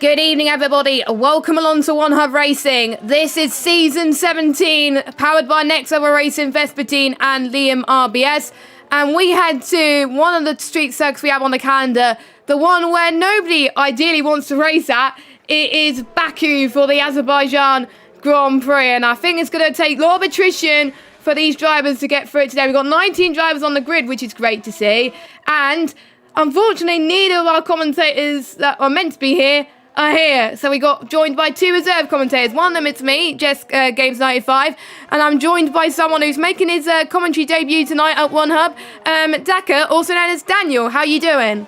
Good evening, everybody. Welcome along to One Hub Racing. This is season 17, powered by Next Level Racing, Vespertine and Liam RBS. And we head to one of the street circuits we have on the calendar, the one where nobody ideally wants to race at. It is Baku for the Azerbaijan Grand Prix. And I think it's going to take a lot of attrition for these drivers to get through it today. We've got 19 drivers on the grid, which is great to see. And unfortunately, neither of our commentators that are meant to be here are here. So we got joined by two reserve commentators. One of them it's me, Jess Games 95, and I'm joined by someone who's making his commentary debut tonight at One Hub, Daka, also known as Daniel. How are you doing?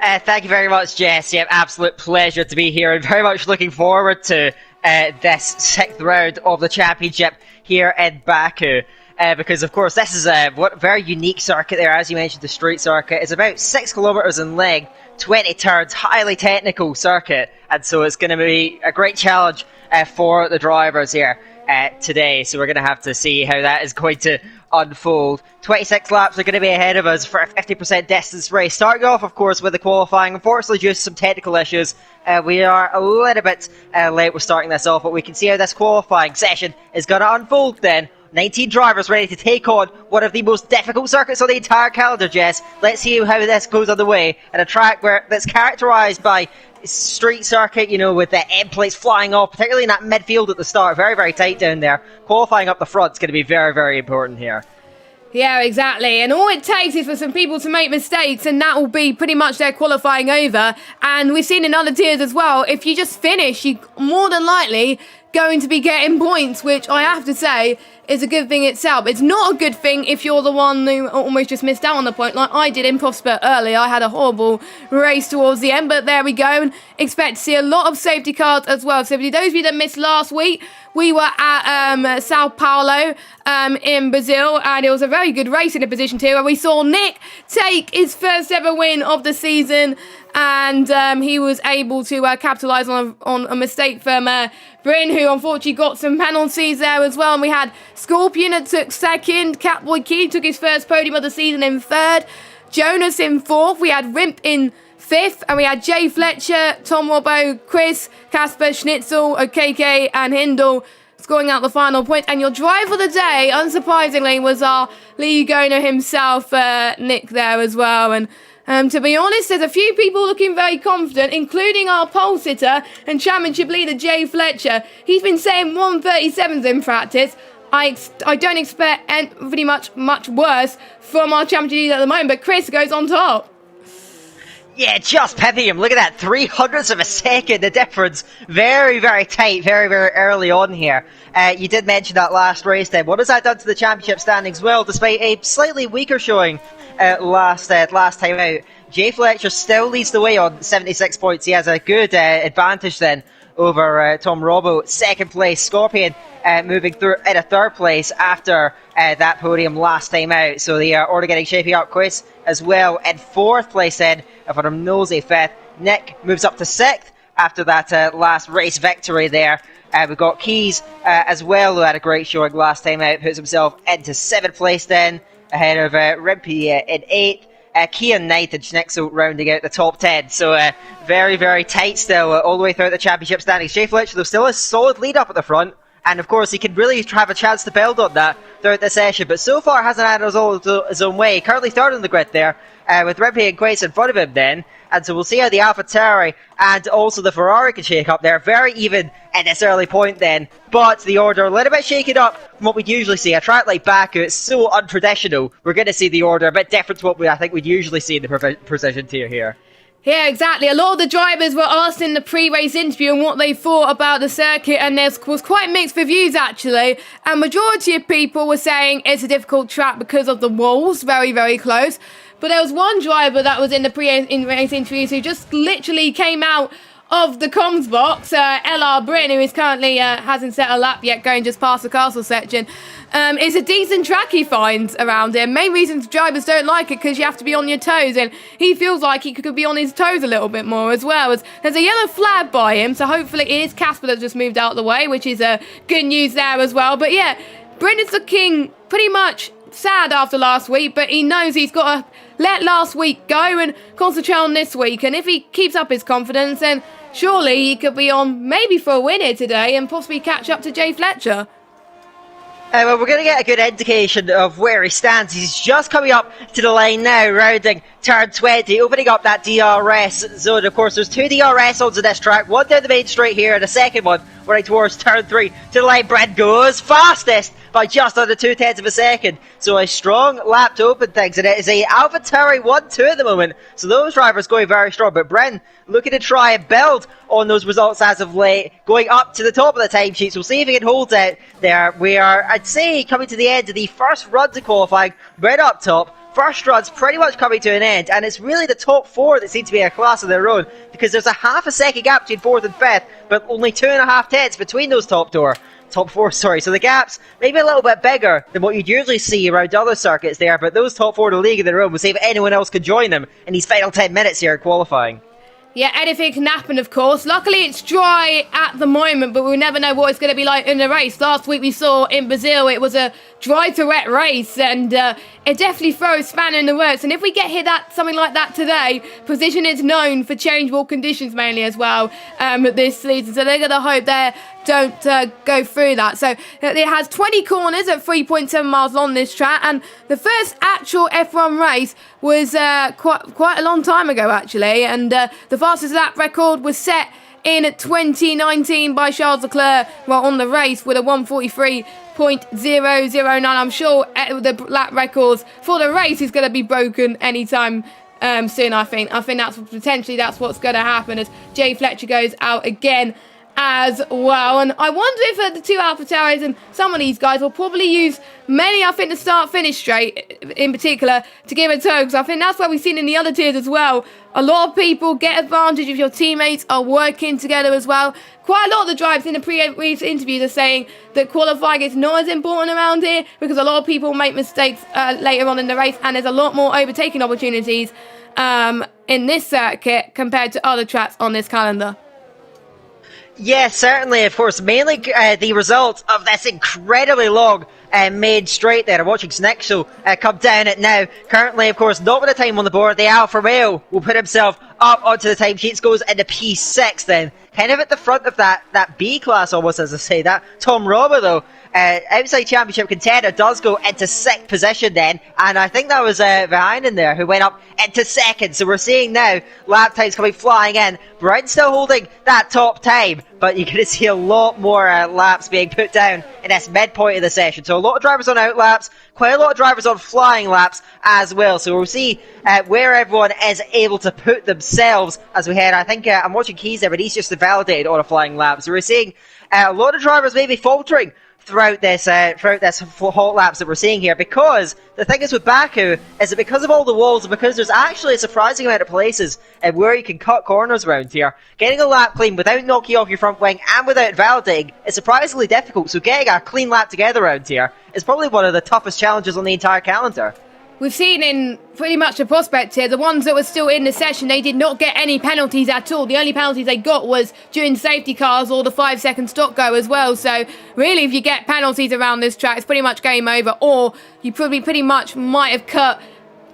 Thank you very much, Jess. Yeah, absolute pleasure to be here and very much looking forward to this sixth round of the championship here in Baku. Because, of course, this is a very unique circuit there. As you mentioned, the street circuit is about 6 kilometres in length, 20 turns, highly technical circuit. And so it's going to be a great challenge for the drivers here today. So we're going to have to see how that is going to unfold. 26 laps are going to be ahead of us for a 50% distance race. Starting off, of course, with the qualifying. Unfortunately, due to some technical issues, we are a little bit late with starting this off. But we can see how this qualifying session is going to unfold then. 19 drivers ready to take on one of the most difficult circuits on the entire calendar, Jess. Let's see how this goes on the way. At a track that's characterised by street circuit, you know, with the end plates flying off, particularly in that midfield at the start. Very, very tight down there. Qualifying up the front is going to be very, very important here. Yeah, exactly. And all it takes is for some people to make mistakes, and that will be pretty much their qualifying over. And we've seen in other tiers as well, if you just finish, you're more than likely going to be getting points, which I have to say is a good thing itself. It's not a good thing if you're the one who almost just missed out on the point, like I did in Prospect earlier. I had a horrible race towards the end, but there we go. And expect to see a lot of safety cars as well. So for those of you that missed last week, we were at Sao Paulo in Brazil, and it was a very good race in the position two, where we saw Nick take his first ever win of the season, and he was able to capitalise on a mistake from Bryn, who unfortunately got some penalties there as well. And we had Scorpion that took second, Catboy Key took his first podium of the season in third, Jonas in fourth, we had Rimp in fifth, and we had Jay Fletcher, Tom Robbo, Chris, Casper, Schnitzel, OKK and Hindle scoring out the final point. And your driver of the day, unsurprisingly, was our league owner himself, Nick, there as well. And to be honest, there's a few people looking very confident, including our pole sitter and championship leader, Jay Fletcher. He's been saying 137s in practice. I don't expect pretty much worse from our championship leader at the moment, but Chris goes on top. Yeah, just pepping him. Look at that, 300ths of a second, the difference. Very, very tight, very, very early on here. You did mention that last race then. What has that done to the championship standings? Well, despite a slightly weaker showing last time out, Jay Fletcher still leads the way on 76 points. He has a good advantage then over Tom Robbo. Second place, Scorpion moving through in a third place after that podium last time out. So the order getting shaping up. Chris as well in fourth place then for him, Nosey fifth. Nick moves up to sixth after that last race victory there. We've got Keys as well, who had a great showing last time out, puts himself into seventh place then, ahead of Rimpy in eighth. Kian ninth and Schnitzel rounding out the top 10. So very, very tight still all the way throughout the championship standings. Jay Fletcher, though, still a solid lead up at the front. And of course, he can really have a chance to build on that throughout the session. But so far, hasn't had his own way. Currently third on the grid there, with Rimpy and Quates in front of him then. And so we'll see how the AlphaTauri and also the Ferrari can shake up there. Very even at this early point then. But the order a little bit shaken up from what we'd usually see. A track like Baku, it's so untraditional. We're going to see the order a bit different to what I think we'd usually see in the precision tier here. Yeah, exactly. A lot of the drivers were asked in the pre-race interview on what they thought about the circuit, and there was quite mixed reviews actually. And majority of people were saying it's a difficult track because of the walls, very, very close. But there was one driver that was in the pre-race interviews who just literally came out of the comms box, LR Bryn, who is currently hasn't set a lap yet, going just past the castle section. It's a decent track he finds around here. Main reason drivers don't like it because you have to be on your toes, and he feels like he could be on his toes a little bit more as well. There's a yellow flag by him, so hopefully it is Casper that's just moved out of the way, which is good news there as well. But yeah, Bryn is looking pretty much sad after last week, but he knows he's got to let last week go and concentrate on this week. And if he keeps up his confidence, then surely he could be on maybe for a win here today and possibly catch up to Jay Fletcher. Well, we're going to get a good indication of where he stands. He's just coming up to the line now, rounding turn 20, opening up that DRS zone. Of course, there's 2 DRS zones in this track, one down the main straight here, and a second one running towards turn 3. To the line, Brent goes fastest by just under 0.2 of a second. So a strong lap to open things, and it is a AlphaTauri 1-2 at the moment. So those drivers going very strong, but Brent looking to try and build on those results as of late, going up to the top of the timesheet. So we'll see if he can hold it there. We are, I'd say, coming to the end of the first run to qualifying, right up top. First run's pretty much coming to an end, and it's really the top 4 that seem to be a class of their own, because there's a half a second gap between 4th and 5th, but only 2.5 tenths between those top 4, sorry. So the gap's maybe a little bit bigger than what you'd usually see around other circuits there, but those top 4 in the league in their own, we'll see if anyone else could join them in these final 10 minutes here at qualifying. Yeah, anything can happen, of course. Luckily, it's dry at the moment, but we'll never know what it's going to be like in the race. Last week we saw in Brazil, it was a dry to wet race, and it definitely throws a spanner in the works. And if we get hit something like that today, Precision is known for changeable conditions mainly as well this season. So they're going to hope they don't go through that. So it has 20 corners at 3.7 miles long, this track, and the first actual F1 race was quite a long time ago, actually, and the fastest lap record was set in 2019 by Charles Leclerc on the race with a 1:43.009. I'm sure the lap records for the race is going to be broken anytime soon. I think that's what's going to happen as Jay Fletcher goes out again as well. And I wonder if the 2 AlphaTauris and some of these guys will probably use the start-finish straight in particular to give a toe, because I think that's what we've seen in the other tiers as well. A lot of people get advantage if your teammates are working together as well. Quite a lot of the drivers in the pre-race interviews are saying that qualifying is not as important around here because a lot of people make mistakes later on in the race, and there's a lot more overtaking opportunities in this circuit compared to other tracks on this calendar. Yes, certainly, of course. Mainly the result of this incredibly long main straight there. I'm watching Snexo come down it now. Currently, of course, not with a time on the board. The Alfa Romeo will put himself up onto the timesheets, goes into P6 then. Kind of at the front of that B class almost, as I say. That Tom Roma, though, outside championship contender, does go into 6th position then. And I think that was Verheyen there who went up into 2nd. So we're seeing now lap times coming flying in. Brown's still holding that top time, but you're going to see a lot more laps being put down in this midpoint of the session. So a lot of drivers on out laps, quite a lot of drivers on flying laps as well. So we'll see where everyone is able to put themselves as we head. I think I'm watching Keys there, but he's just validated on a flying lap. So we're seeing a lot of drivers maybe faltering throughout this hot laps that we're seeing here, because the thing is with Baku is that because of all the walls and because there's actually a surprising amount of places where you can cut corners around here, getting a lap clean without knocking off your front wing and without validating is surprisingly difficult. So getting a clean lap together around here is probably one of the toughest challenges on the entire calendar. We've seen in pretty much the prospect here, the ones that were still in the session, they did not get any penalties at all. The only penalties they got was during safety cars or the 5-second stop go as well. So really, if you get penalties around this track, it's pretty much game over, or you probably pretty much might have cut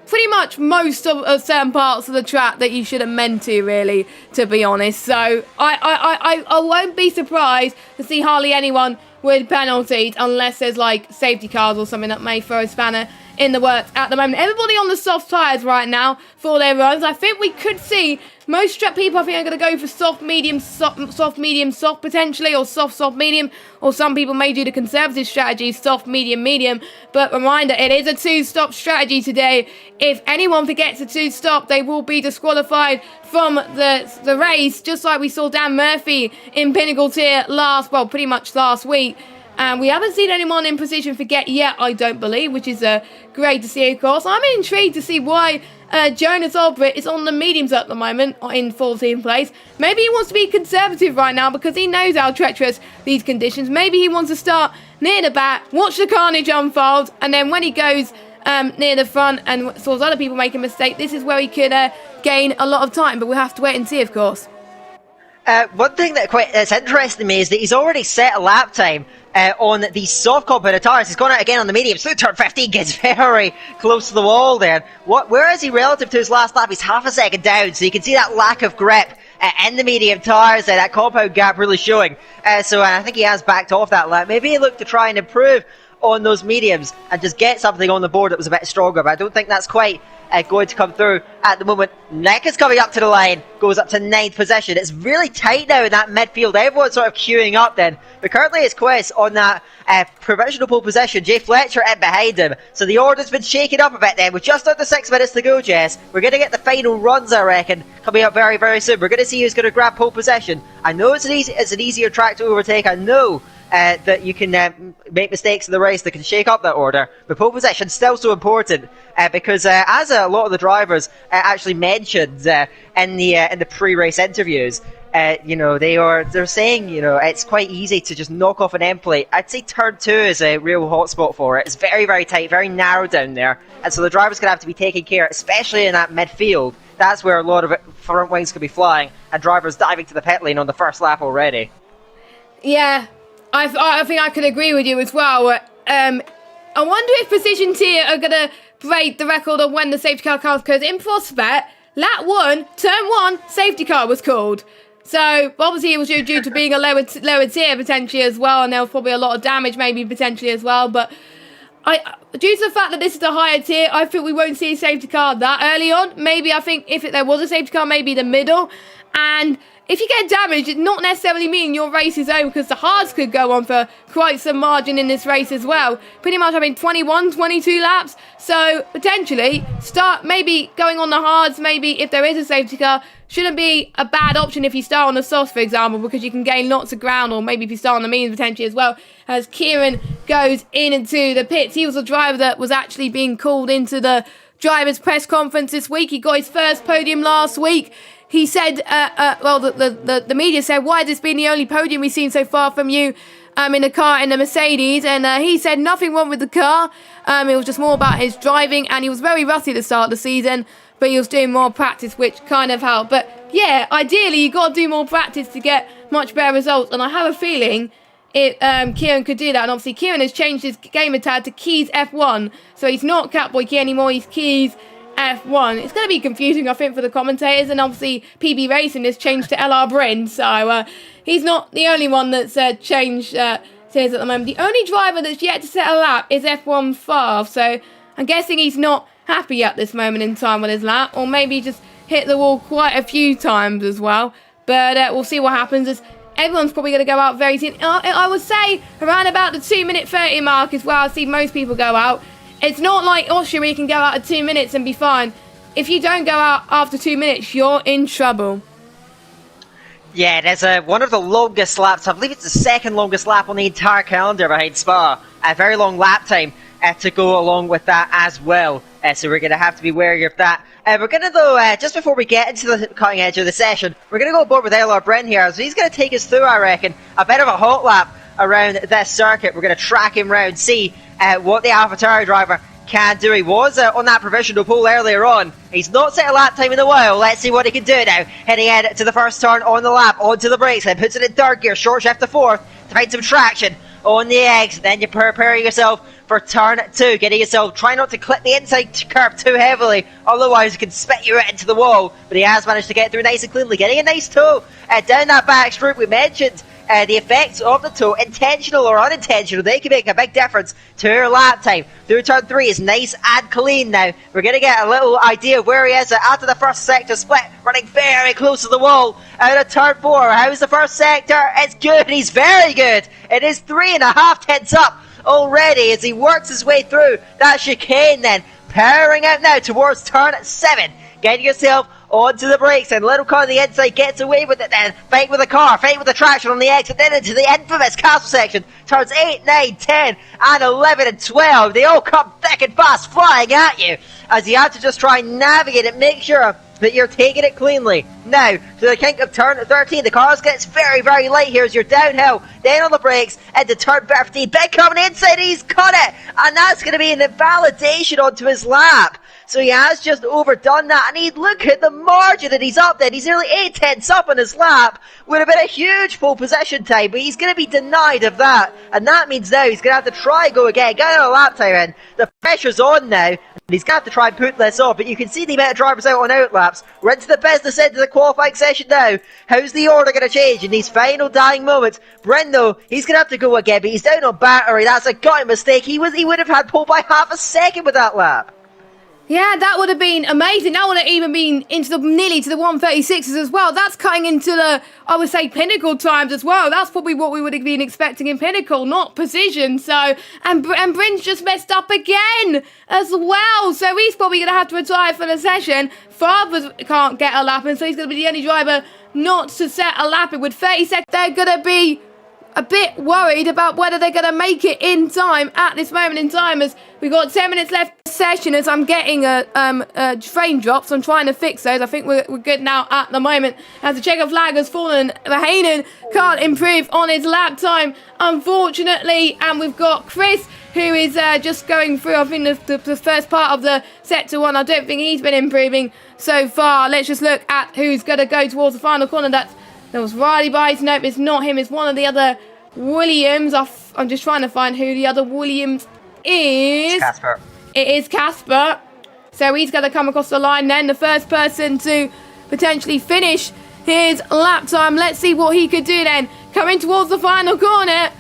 pretty much most of certain parts of the track that you should have meant to, really, to be honest. So I won't be surprised to see hardly anyone with penalties unless there's like safety cars or something that may throw a spanner in the works at the moment. Everybody on the soft tyres right now for their runs. I think we could see most people, I think, are going to go for soft, medium, soft potentially, or soft, medium, or some people may do the conservative strategy, soft, medium. But reminder, it is a 2-stop strategy today. If anyone forgets a 2-stop, they will be disqualified from the race, just like we saw Dan Murphy in Pinnacle Tier pretty much last week. And we haven't seen anyone in position forget yet, I don't believe, which is great to see, of course. I'm intrigued to see why Jonas Albrecht is on the mediums at the moment in 14th place. Maybe he wants to be conservative right now because he knows how treacherous these conditions. Maybe he wants to start near the back, watch the carnage unfold, and then when he goes near the front and saw other people make a mistake, this is where he could gain a lot of time. But we'll have to wait and see, of course. One thing that's interesting to me is that he's already set a lap time on the soft cockpit tires. He's gone out again on the mediums through turn 15, gets very close to the wall there. Where is he relative to his last lap? He's half a second down, so you can see that lack of grip in the medium tires, that compound gap really showing. So I think he has backed off that lap. Maybe he looked to try and improve on those mediums and just get something on the board that was a bit stronger, but I don't think that's quite going to come through at the moment. Nick is coming up to the line, goes up to 9th position. It's really tight now in that midfield. Everyone's sort of queuing up then, but currently it's Quest on that provisional pole position. Jay Fletcher in behind him, so the order's been shaken up a bit then with just under 6 minutes to go. Jess, we're going to get the final runs, I reckon, coming up very, very soon. We're going to see who's going to grab pole position. I know it's an easier track to overtake. I know that you can make mistakes in the race that can shake up that order, but pole position is still so important because as a lot of the drivers actually mentioned in the pre-race interviews, they're saying it's quite easy to just knock off an end plate. I'd say turn 2 is a real hotspot for it. It's very, very tight, very narrow down there, and so the driver's going to have to be taking care, especially in that midfield. That's where a lot of front wings could be flying, and drivers diving to the pit lane on the first lap already. Yeah. I think I could agree with you as well. I wonder if Precision Tier are going to break the record of when the safety car comes, because in Prospect, lap 1, turn 1, safety car was called. So obviously it was due to being a lower tier potentially as well, and there was probably a lot of damage maybe potentially as well. But due to the fact that this is a higher tier, I think we won't see a safety car that early on. Maybe I think if there was a safety car, maybe the middle. And if you get damaged, it not necessarily mean your race is over, because the hards could go on for quite some margin in this race as well. Pretty much, 21, 22 laps. So potentially start maybe going on the hards. Maybe if there is a safety car, shouldn't be a bad option if you start on the softs, for example, because you can gain lots of ground, or maybe if you start on the mediums potentially as well. As Kieran goes into the pits, he was a driver that was actually being called into the drivers' press conference this week. He got his first podium last week. He said, the media said, why has this been the only podium we've seen so far from you in the car, in the Mercedes? And he said nothing wrong with the car. It was just more about his driving, and he was very rusty at the start of the season, but he was doing more practice, which kind of helped. But yeah, ideally, you got to do more practice to get much better results, and I have a feeling Kieran could do that. And obviously, Kieran has changed his gamer tag to Keys F1, so he's not Catboy Key anymore, he's Keys F1. It's going to be confusing, I think, for the commentators, and obviously PB Racing has changed to LR Bryn, so he's not the only one that's changed tiers at the moment. The only driver that's yet to set a lap is F1 Favre, so I'm guessing he's not happy at this moment in time with his lap, or maybe just hit the wall quite a few times as well, but we'll see what happens, as everyone's probably going to go out very soon. I would say around about the 2 minute 30 mark is where I see most people go out. It's not like Austria where you can go out at 2 minutes and be fine. If you don't go out after 2 minutes, you're in trouble. Yeah, there's one of the longest laps. I believe it's the second longest lap on the entire calendar behind Spa. A very long lap time to go along with that as well. So we're going to have to be wary of that. We're going to, though, just before we get into the cutting edge of the session, we're going to go aboard with LR Bryn here. So he's going to take us through, I reckon, a bit of a hot lap around this circuit. We're going to track him round, see what the AlphaTauri driver can do. He was on that provisional pole earlier on. He's not set a lap time in a while. Let's see what he can do now. Heading in to the first turn on the lap, onto the brakes, and puts it in third gear, short shift to fourth to find some traction on the exit. Then you're preparing yourself for turn 2, getting yourself, try not to clip the inside curb too heavily, otherwise it can spit you right into the wall. But he has managed to get through nice and cleanly, getting a nice toe down that back strip. We mentioned the effects of the toe, intentional or unintentional, they can make a big difference to your lap time. Through turn 3 is nice and clean now. We're going to get a little idea of where he is after the first sector split, running very close to the wall out of turn 4. How's the first sector? It's good, he's very good. It is 3.5 tenths up already as he works his way through that chicane then. Powering out now towards turn 7. Getting yourself onto the brakes, and Little Car on the inside gets away with it then. Fight with the car, fight with the traction on the exit, then into the infamous castle section. Turns 8, 9, 10, and 11 and 12. They all come thick and fast flying at you as you have to just try and navigate it, make sure that you're taking it cleanly. Now, to the kink of turn 13, the car gets very, very light here as you're downhill, then on the brakes, into turn 15. Big coming inside, he's cut it, and that's going to be an invalidation onto his lap. So he has just overdone that, and he'd look at the margin that he's up there. He's nearly 8 tenths up on his lap. Would have been a huge pole position time, but he's going to be denied of that. And that means now he's going to have to try go again, get another lap time in. The pressure's on now, and he's going to have to try and put this off. But you can see the amount of drivers out on outlaps. We're into the business end of the qualifying session now. How's the order going to change in these final dying moments? Brendo, he's going to have to go again, but he's down on battery. That's a gut mistake. He would have had pole by half a second with that lap. Yeah, that would have been amazing. That would have even been into nearly to the 136s as well. That's cutting into the, I would say, pinnacle times as well. That's probably what we would have been expecting in pinnacle, not precision. So, and Bryn's just messed up again as well. So he's probably going to have to retire for the session. Father can't get a lap in, so he's going to be the only driver not to set a lap in with 30 seconds. They're going to be a bit worried about whether they're going to make it in time at this moment in time, as we've got 10 minutes left in the session, as I'm getting frame drops. I'm trying to fix those. I think we're good now at the moment, as the checker flag has fallen. Mahanen can't improve on his lap time, unfortunately, and we've got Chris, who is just going through, I think, the first part of the sector one. I don't think he's been improving so far. Let's just look at who's going to go towards the final corner. That was Riley Bice. Nope, it's not him. It's one of the other Williams. I'm just trying to find who the other Williams is. Casper. It is Casper. So he's going to come across the line then. The first person to potentially finish his lap time. Let's see what he could do then. Coming towards the final corner.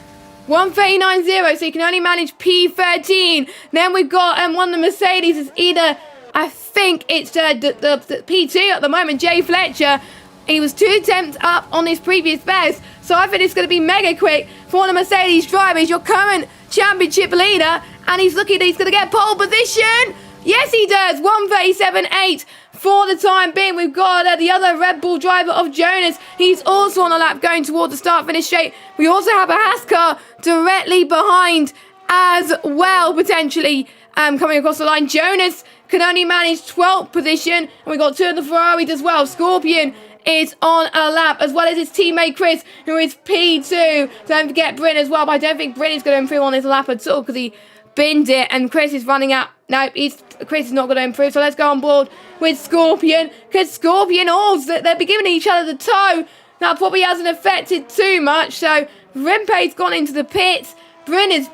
1:39.0. So he can only manage P13. Then we've got one of the Mercedes. It's either, I think it's the P2 at the moment, Jay Fletcher. He was 2 attempts up on his previous best, so I think it's going to be mega quick for one of the Mercedes drivers, your current championship leader, and he's looking that he's going to get pole position. Yes, he does. 1:37.8 for the time being. We've got the other Red Bull driver of Jonas. He's also on a lap going towards the start-finish straight. We also have a Haas car directly behind as well, potentially coming across the line. Jonas can only manage 12th position, and we've got 2 of the Ferraris as well. Scorpion is on a lap, as well as his teammate Chris, who is P2. Don't forget Bryn as well, but I don't think Bryn is going to improve on his lap at all, because he binned it, and Chris is running out. No, Chris is not going to improve, so let's go on board with Scorpion, because Scorpion they'll be giving each other the toe. That probably hasn't affected too much, so Rempe's gone into the pits. Bryn has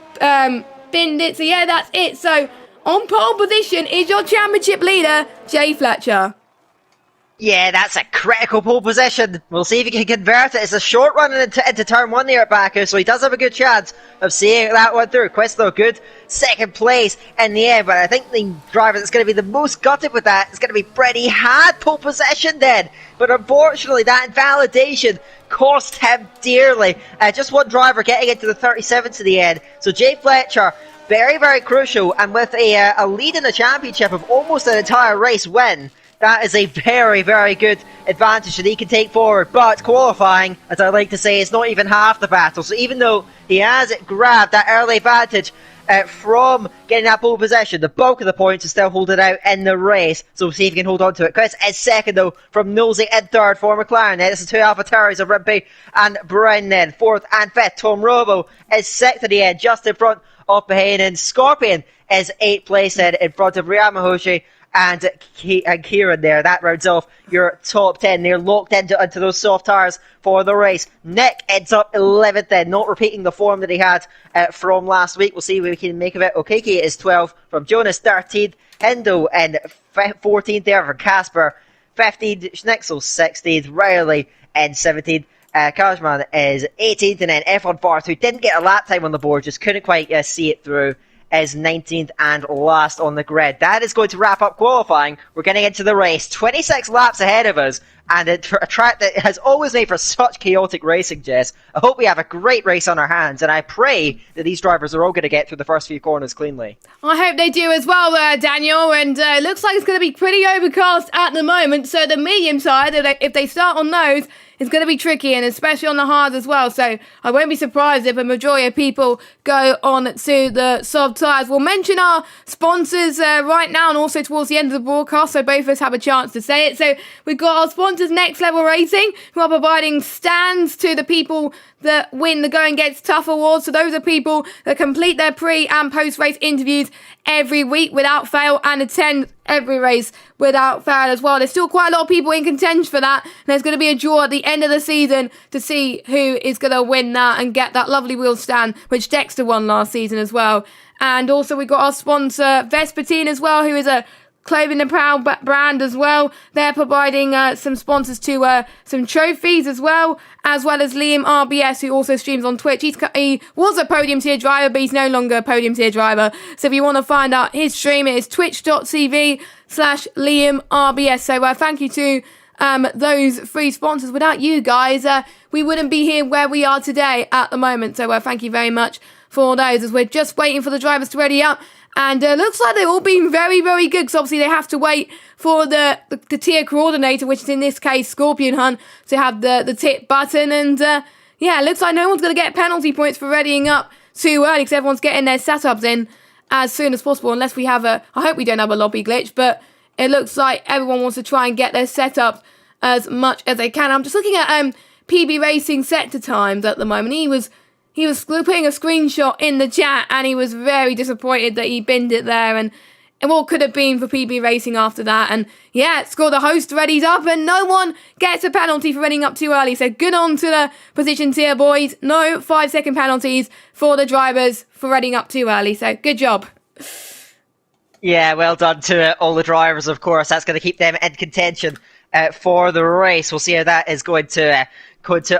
binned it, so yeah, that's it. So on pole position is your championship leader, Jay Fletcher. Yeah, that's a critical pole position. We'll see if he can convert it. It's a short run into turn 1 there at Baku, so he does have a good chance of seeing that one through. Questo, good second place in the end, but I think the driver that's going to be the most gutted with that is going to be Brett. He had pole position then, but unfortunately that invalidation cost him dearly. Just one driver getting into the 37 to the end. So Jay Fletcher, very, very crucial, and with a lead in the championship of almost an entire race win, that is a very, very good advantage that he can take forward. But qualifying, as I like to say, is not even half the battle. So even though he has grabbed that early advantage from getting that pole position, the bulk of the points is still holding out in the race. So we'll see if he can hold on to it. Chris is second, though, from Nosey in third for McLaren. Then it's the 2 AlphaTauris of Rimpey and Bryn then. 4th and 5th, Tom Robo is 6th at the end, just in front of Mahanen. Scorpion is 8th place in front of Ryamahoshi and Kieran there. That rounds off your top 10. They're locked into those soft tires for the race. Nick ends up 11th then, not repeating the form that he had from last week. We'll see what we can make of it. Okeke is 12th from Jonas, 13th. Hendo and 14th there for Casper. 15th, Schnitzel 16th. Riley and 17th. Kajman is 18th, and then F1 Farth, who didn't get a lap time on the board, just couldn't quite see it through, is 19th and last on the grid. That is going to wrap up qualifying. We're getting into the race. 26 laps ahead of us, and a track that has always made for such chaotic racing, Jess. I hope we have a great race on our hands, and I pray that these drivers are all going to get through the first few corners cleanly. I hope they do as well, Daniel, and it looks like it's going to be pretty overcast at the moment, so the medium side, if they start on those, it's going to be tricky, and especially on the hard as well. So I won't be surprised if a majority of people go on to the soft tyres. We'll mention our sponsors right now and also towards the end of the broadcast, so both of us have a chance to say it. So we've got our sponsors sponsors Next Level Racing, who are providing stands to the people that win the Going Gets Tough awards. So those are people that complete their pre and post race interviews every week without fail and attend every race without fail as well. There's still quite a lot of people in contention for that. And there's going to be a draw at the end of the season to see who is going to win that and get that lovely wheel stand, which Dexter won last season as well. And also we got our sponsor Vespertine as well, who is a Clothing and Proud brand as well. They're providing some sponsors to some trophies as well as Liam RBS, who also streams on Twitch. He was a podium tier driver, but he's no longer a podium tier driver. So if you want to find out his stream, it is twitch.tv/Liam RBS. So thank you to those free sponsors. Without you guys, we wouldn't be here where we are today at the moment. So thank you very much for those, as we're just waiting for the drivers to ready up. And looks like they've all been very, very good, because obviously they have to wait for the tier coordinator, which is in this case Scorpion Hunt, to have the tip button. And yeah, it looks like no one's going to get penalty points for readying up too early, because everyone's getting their setups in as soon as possible, unless we have I hope we don't have a lobby glitch, but it looks like everyone wants to try and get their setup as much as they can. I'm just looking at PB Racing sector times at the moment. He was putting a screenshot in the chat, and he was very disappointed that he binned it there, and what could have been for PB Racing after that. And yeah, score the host readies up, and no one gets a penalty for running up too early. So good on to the position tier boys. No 5-second penalties for the drivers for running up too early. So good job. Yeah, well done to all the drivers, of course. That's going to keep them in contention for the race. We'll see how that is going to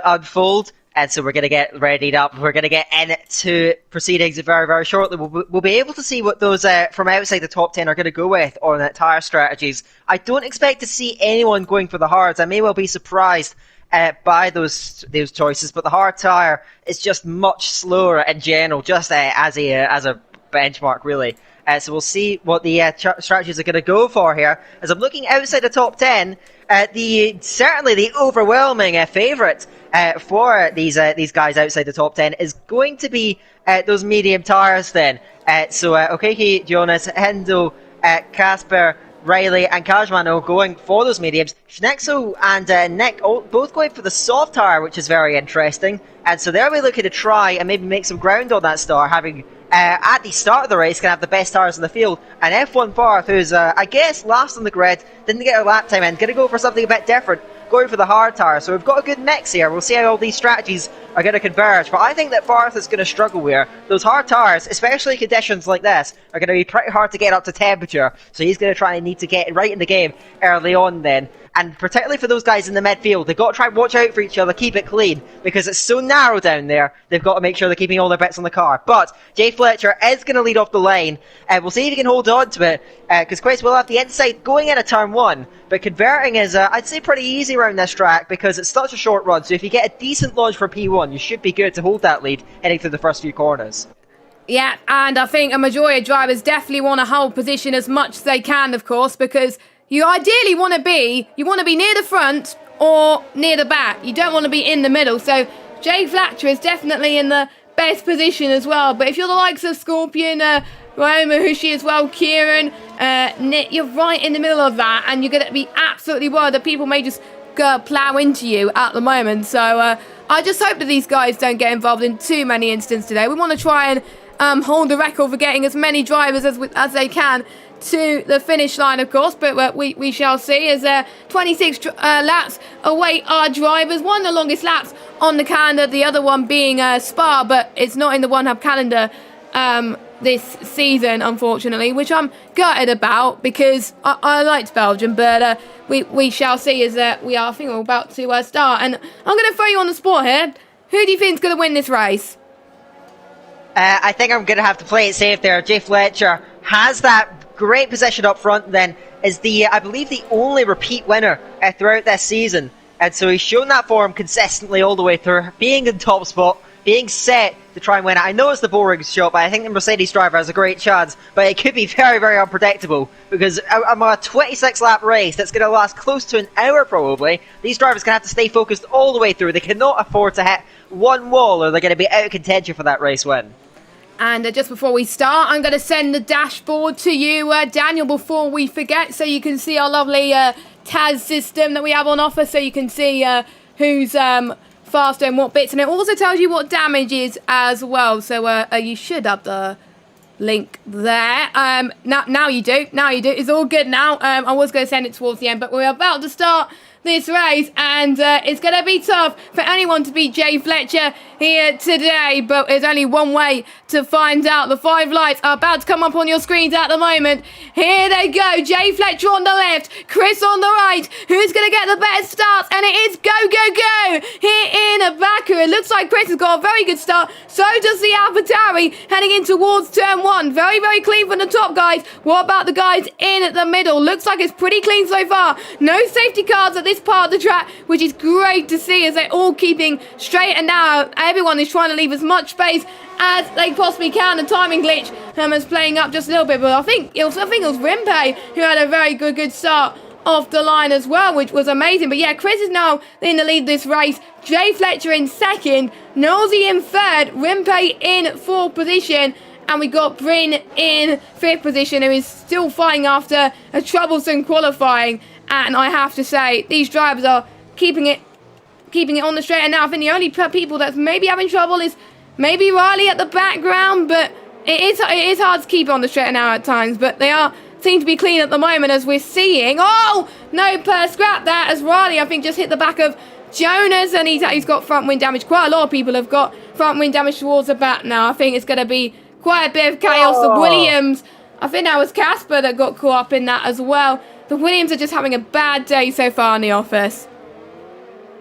unfold. And so we're going to get readied up. We're going to get into proceedings very, very shortly. We'll be able to see what those from outside the top 10 are going to go with on that tyre strategies. I don't expect to see anyone going for the hards. I may well be surprised by those choices, but the hard tyre is just much slower in general, just as a benchmark, really. So we'll see what the strategies are going to go for here. As I'm looking outside the top 10, certainly the overwhelming favourite for these guys outside the top 10 is going to be those medium tyres then. So Okeki, Jonas, Hendo, Casper, Riley and Kajman going for those mediums. Schnexo and Nick both going for the soft tyre, which is very interesting. And so they'll be looking to try and maybe make some ground on that star, having at the start of the race can have the best tyres in the field. And F1 Barth, who's I guess last on the grid, didn't get a lap time in, going to go for something a bit different, going for the hard tyre. So we've got a good mix here. We'll see how all these strategies are going to converge. But I think that Barth is going to struggle here. Those hard tyres, especially conditions like this, are going to be pretty hard to get up to temperature. So he's going to try and need to get right in the game early on then. And particularly for those guys in the midfield, they've got to try and watch out for each other, keep it clean, because it's so narrow down there, they've got to make sure they're keeping all their bits on the car. But Jay Fletcher is going to lead off the line, and we'll see if he can hold on to it, because Chris will have the inside going into turn 1, but converting is, I'd say, pretty easy around this track, because it's such a short run, so if you get a decent launch for P1, you should be good to hold that lead heading through the first few corners. Yeah, and I think a majority of drivers definitely want to hold position as much as they can, of course, because you ideally want to be near the front or near the back. You don't want to be in the middle. So Jay Fletcher is definitely in the best position as well. But if you're the likes of Scorpion, Ryan Mahushi as well, Kieran, Nick, you're right in the middle of that, and you're going to be absolutely worried that people may just plough into you at the moment. So I just hope that these guys don't get involved in too many incidents today. We want to try and hold the record for getting as many drivers as they can to the finish line, of course, but we shall see, as 26 laps await our drivers. One of the longest laps on the calendar, the other one being Spa, but it's not in the One Hub calendar this season, unfortunately, which I'm gutted about, because I liked Belgium, but we shall see, as we are, I think we're about to start, and I'm going to throw you on the spot here. Who do you think is going to win this race? I think I'm going to have to play it safe there. Jay Fletcher has that great position up front, then is I believe the only repeat winner throughout this season, and so he's shown that form consistently all the way through, being in top spot, being set to try and win it. I know it's the boring shot, but I think the Mercedes driver has a great chance, but it could be very, very unpredictable, because I'm on a 26 lap race that's going to last close to an hour probably. These drivers going to have to stay focused all the way through. They cannot afford to hit one wall, or they're going to be out of contention for that race win. And just before we start, I'm going to send the dashboard to you, Daniel, before we forget, so you can see our lovely TAS system that we have on offer, so you can see who's faster and what bits, and it also tells you what damage is as well. So you should have the link there. Now you do. It's all good now. I was going to send it towards the end, but we're about to start this race, and it's going to be tough for anyone to beat Jay Fletcher here today, but there's only one way to find out. The 5 lights are about to come up on your screens at the moment. Here they go. Jay Fletcher on the left, Chris on the right. Who's going to get the best starts? And it is go here in Baku. It looks like Chris has got a very good start. So does the AlphaTauri heading in towards turn 1. Very, very clean from the top, guys. What about the guys in the middle? Looks like it's pretty clean so far. No safety cars at this part of the track, which is great to see as they're all keeping straight and narrow. Everyone is trying to leave as much space as they possibly can. The timing glitch is playing up just a little bit, but I think it was Rimpe who had a very good start off the line as well, which was amazing. But yeah, Chris is now in the lead of this race. Jay Fletcher in second, Nosey in third, Rimpe in fourth position, and we got Bryn in fifth position, who is still fighting after a troublesome qualifying. And I have to say, these drivers are keeping it on the straight and narrow. I think the only people that's maybe having trouble is maybe Riley at the background, but it is hard to keep it on the straight and narrow at times. But they seem to be clean at the moment, as we're seeing. Oh, no, scrap that, as Riley, I think, just hit the back of Jonas, and he's got front wing damage. Quite a lot of people have got front wing damage towards the back now. I think it's going to be quite a bit of chaos. The Williams, I think that was Casper that got caught up in that as well. The Williams are just having a bad day so far in the office.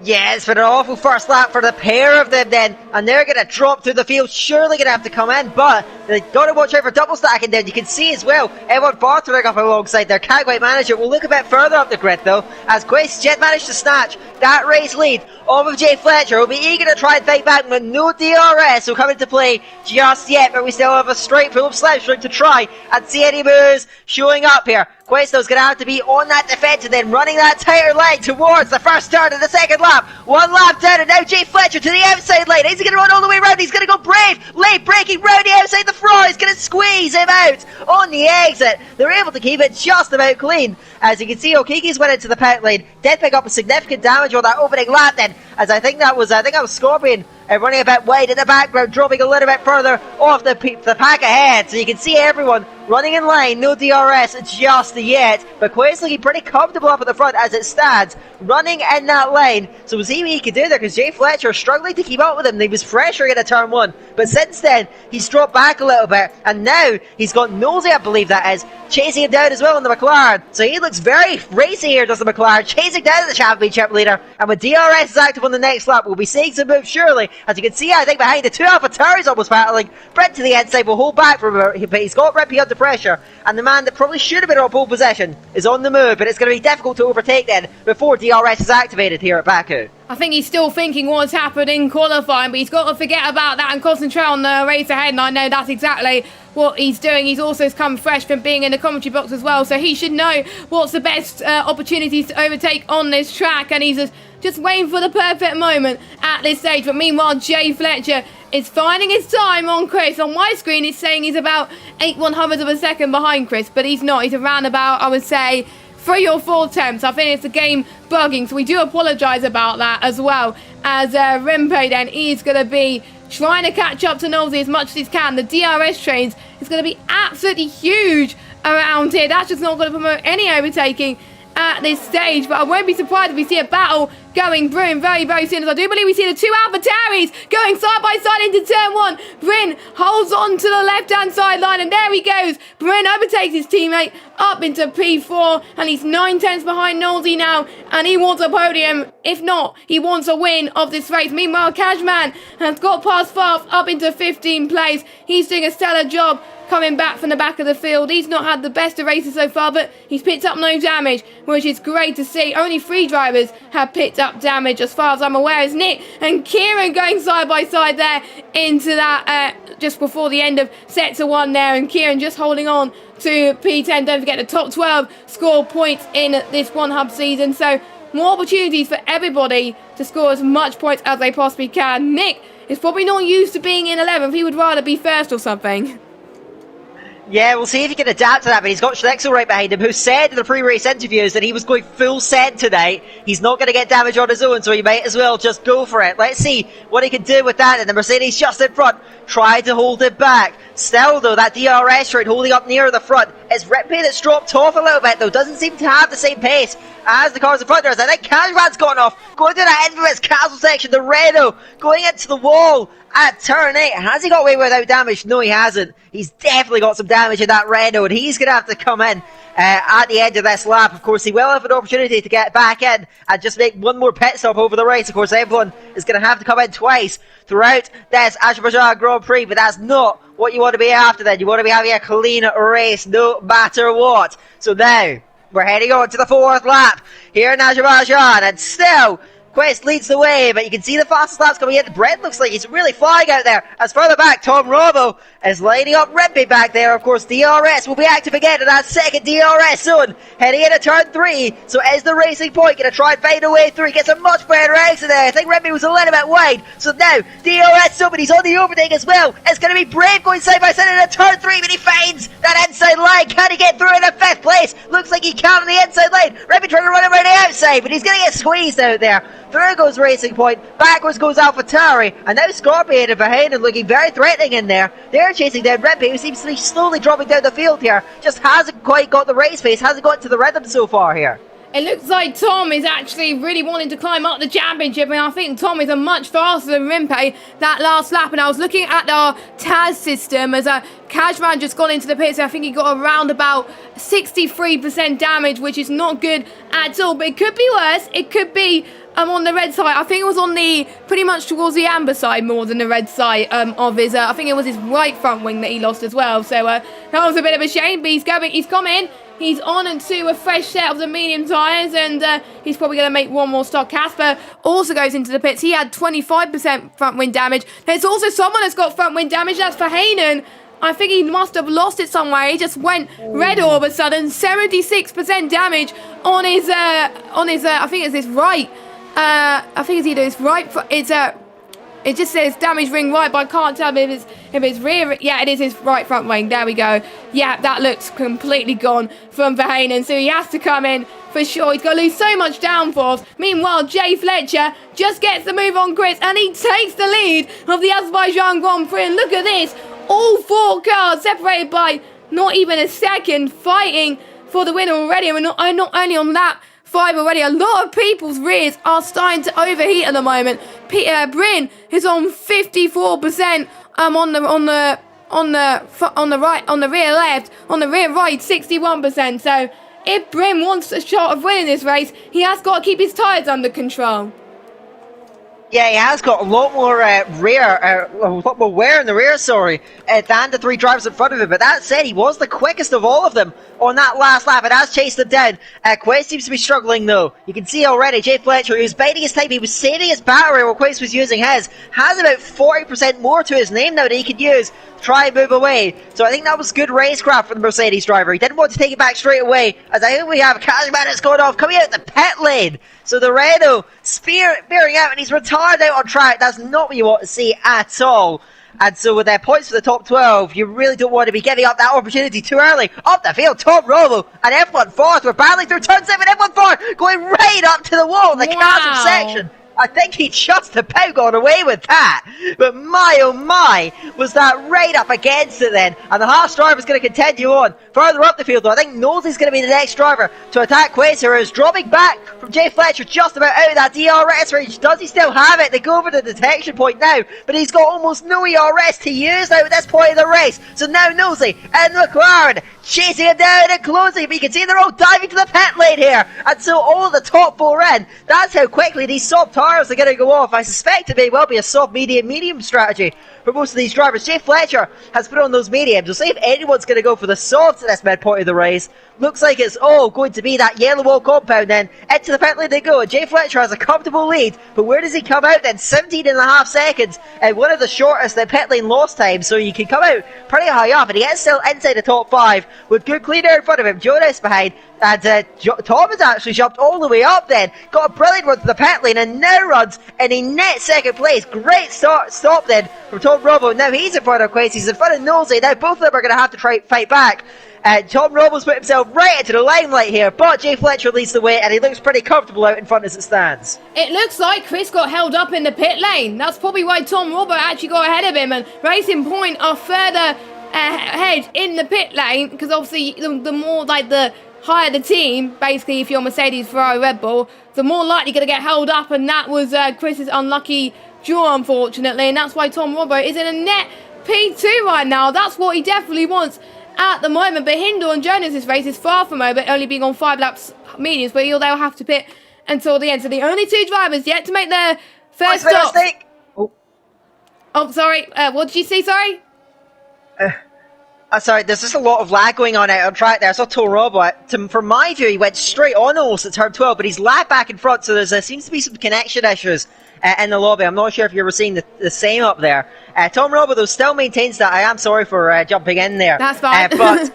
Yeah, it's been an awful first lap for the pair of them then, and they're going to drop through the field, surely going to have to come in, but they've got to watch out for double stacking then. You can see as well, everyone bartering up alongside their Kagway manager. We'll look a bit further up the grid though, as QuestJet managed to snatch that race lead off of Jay Fletcher, who'll be eager to try and fight back, but no DRS will come into play just yet, but we still have a straight full of slipstream to try and see any moves showing up here. Questo's going to have to be on that defence and then running that tighter line towards the first turn of the second lap. 1 lap down, and now Jay Fletcher to the outside lane. Is he going to run all the way around? He's going to go brave. Late braking round the outside the front. He's going to squeeze him out on the exit. They're able to keep it just about clean. As you can see, Okiki's went into the pit lane. Did pick up a significant damage on that opening lap then, as I think that was Scorpion running a bit wide in the background, dropping a little bit further off the pack ahead. So you can see everyone running in line, no DRS just yet, but Quay's looking pretty comfortable up at the front as it stands, running in that lane. So we'll see what he can do there, because Jay Fletcher struggling to keep up with him. He was fresher in a turn 1, but since then he's dropped back a little bit, and now he's got Nosey, I believe that is, chasing him down as well in the McLaren. So he looks very racy here, does the McLaren, chasing down the championship leader, and with DRS is active on the next lap, we'll be seeing some moves surely. As you can see, I think behind the two AlphaTauris almost battling. Brent to the inside will hold back from her, but he's got Rippy under pressure, and the man that probably should have been on pole position is on the move, but it's going to be difficult to overtake then before DRS is activated here at Baku. I think he's still thinking what's happened in qualifying, but he's got to forget about that and concentrate on the race ahead, and I know that's exactly what he's doing. He's also come fresh from being in the commentary box as well, so he should know what's the best opportunities to overtake on this track, and he's just waiting for the perfect moment at this stage. But meanwhile, Jay Fletcher is finding his time on Chris. On my screen, it's saying he's about 8/100ths of a second behind Chris, but he's not. He's around about, I would say, 3 or 4 attempts. I think it's the game bugging, so we do apologise about that as well. As Rimpe then is going to be trying to catch up to Nosey as much as he can. The DRS trains is going to be absolutely huge around here. That's just not going to promote any overtaking at this stage, but I won't be surprised if we see a battle going brewing very, very soon, as I do believe we see the two AlphaTauris going side by side into turn 1. Bryn holds on to the left-hand sideline, and there he goes. Bryn overtakes his teammate up into P4, and he's 9/10ths behind Nosey now, and he wants a podium. If not, he wants a win of this race. Meanwhile, Cashman has got past Faf up into 15th place. He's doing a stellar job coming back from the back of the field. He's not had the best of races so far, but he's picked up no damage, which is great to see. Only 3 drivers have picked up damage as far as I'm aware. Is Nick and Kieran going side by side there into that just before the end of sector 1 there, and Kieran just holding on to P10. Don't forget the top 12 score points in this One Hub season, so more opportunities for everybody to score as much points as they possibly can. Nick is probably not used to being in 11th. He would rather be first or something. Yeah, we'll see if he can adapt to that, but he's got Schlexel right behind him, who said in the pre-race interviews that he was going full send tonight. He's not going to get damage on his own, so he might as well just go for it. Let's see what he can do with that, and the Mercedes just in front, try to hold it back. Still, though, that DRS train holding up near the front. It's Rippy that's dropped off a little bit, though. Doesn't seem to have the same pace as the cars in front of us. I think Cashman's gone off. Going to that infamous castle section. The Renault going into the wall at turn 8. Has he got away without damage? No, he hasn't. He's definitely got some damage in that Renault, and he's going to have to come in at the end of this lap. Of course, he will have an opportunity to get back in and just make one more pit stop over the race. Of course, everyone is going to have to come in twice throughout this Azerbaijan Grand Prix, but that's not what you want to be after then. You want to be having a clean race no matter what. So now, we're heading on to the 4th lap here in Azerbaijan, and still, Quest leads the way, but you can see the fastest laps coming in. Brent looks like he's really flying out there. As further back, Tom Robo is lining up Rippy back there. Of course, DRS will be active again in that second DRS zone. Heading into turn 3, so is the Racing Point going to try and find a way through? He gets a much better exit there. I think Rippy was a little bit wide. So now, DRS zone, but he's on the overtake as well. It's going to be Brave going side by side into turn 3, but he finds that inside line. Can he get through in 5th place? Looks like he can on the inside lane. Rippy trying to run around the outside, but he's going to get squeezed out there. Through goes Racing Point, backwards goes AlphaTauri, and now Scorpion and behind him looking very threatening in there. They're chasing down Rippy, who seems to be slowly dropping down the field here. Just hasn't quite got the race pace, hasn't got to the rhythm so far here. It looks like Tom is actually really wanting to climb up the championship, and I think Tom is a much faster than Rimpe that last lap. And I was looking at our TAS system as Kajman just got into the pits. I think he got around about 63% damage, which is not good at all. But it could be worse. It could be on the red side. I think it was on the pretty much towards the amber side more than the red side of his. I think it was his right front wing that he lost as well. So that was a bit of a shame. But he's coming. He's on into a fresh set of the medium tyres, and he's probably going to make one more stop. Casper also goes into the pits. He had 25% front wing damage. There's also someone that's got front wing damage. That's for Hayden. I think he must have lost it somewhere. He just went red all of a sudden. 76% damage on his. I think it's his right. I think it's either his right. It just says damage ring right, but I can't tell if it's rear. Yeah, it is his right front wing. There we go. Yeah, that looks completely gone from Verheyen, so he has to come in for sure. He's going to lose so much downforce. Meanwhile, Jay Fletcher just gets the move on Chris, and he takes the lead of the Azerbaijan Grand Prix. And look at this. All 4 cars separated by not even a second, fighting for the win already. And we're not only on lap 5 already. A lot of people's rears are starting to overheat at the moment. Bryn is on 54%. On the right, on the rear left, on the rear right, 61%. So if Bryn wants a shot of winning this race, he has got to keep his tyres under control. Yeah, he has got a lot more wear in the rear, than the 3 drivers in front of him. But that said, he was the quickest of all of them on that last lap. It has chased him down. Quest seems to be struggling, though. You can see already, Jay Fletcher, who's biding his time, he was saving his battery while Quest was using his, has about 40% more to his name now that he could use to try and move away. So I think that was good racecraft for the Mercedes driver. He didn't want to take it back straight away, as I think we have Cashman that's going off, coming out the pit lane. So the Renault spearing out, and he's retired out on track. That's not what you want to see at all. And so with their points for the top 12, you really don't want to be giving up that opportunity too early. Up the field, Tom Romo and F1 4th. We're battling through turn 7, F1 4 going right up to the wall in the chasm section. I think he just about got away with that. But my oh my, was that right up against it then. And the Haas driver is going to continue on. Further up the field though, I think Nosey's going to be the next driver to attack Quasar, who's dropping back from Jay Fletcher just about out of that DRS range. Does he still have it? They go over the detection point now, but he's got almost no ERS to use now at this point of the race. So now Nosey and McLaren chasing him down and closing, but you can see they're all diving to the pit lane here, and so all the top 4 in. That's how quickly these soft tires are going to go off. I suspect it may well be a soft medium strategy for most of these drivers. Jay Fletcher has put on those mediums. We'll see if anyone's going to go for the softs at this midpoint of the race. Looks like it's all going to be that yellow wall compound then. Into the pit lane they go. Jay Fletcher has a comfortable lead, but where does he come out then? 17.5 seconds, and one of the shortest pit lane loss times, so you can come out pretty high up, and he gets still inside the top 5 with good clean air in front of him. Jonas behind, and Tom has actually jumped all the way up then. Got a brilliant run to the pit lane, and now runs in a net second place. Great stop then from Tom Robbo. Now he's in front of Quace, he's in front of Nosey. Now both of them are going to have to try fight back. Tom Robbo's put himself right into the limelight here, but Jay Fletcher leads the way, and he looks pretty comfortable out in front as it stands. It looks like Chris got held up in the pit lane. That's probably why Tom Robbo actually got ahead of him, and Racing Point are further ahead in the pit lane, because obviously the more, like, the higher the team, basically if you're Mercedes, Ferrari, Red Bull, the more likely you're going to get held up, and that was Chris's unlucky draw, unfortunately, and that's why Tom Robbo is in a net P2 right now. That's what he definitely wants at the moment, but Hindle and Jonas' race is far from over, only being on 5 laps mediums, but they'll have to pit until the end. So the only 2 drivers yet to make their first stop. Oh, sorry. What did you say? Sorry. Sorry, there's just a lot of lag going on out on track there. I saw Tom Robbo. From my view, he went straight on almost at turn 12, but he's lagged back in front, so there seems to be some connection issues in the lobby. I'm not sure if you were seeing the same up there. Tom Robbo, though, still maintains that. I am sorry for jumping in there. That's fine. But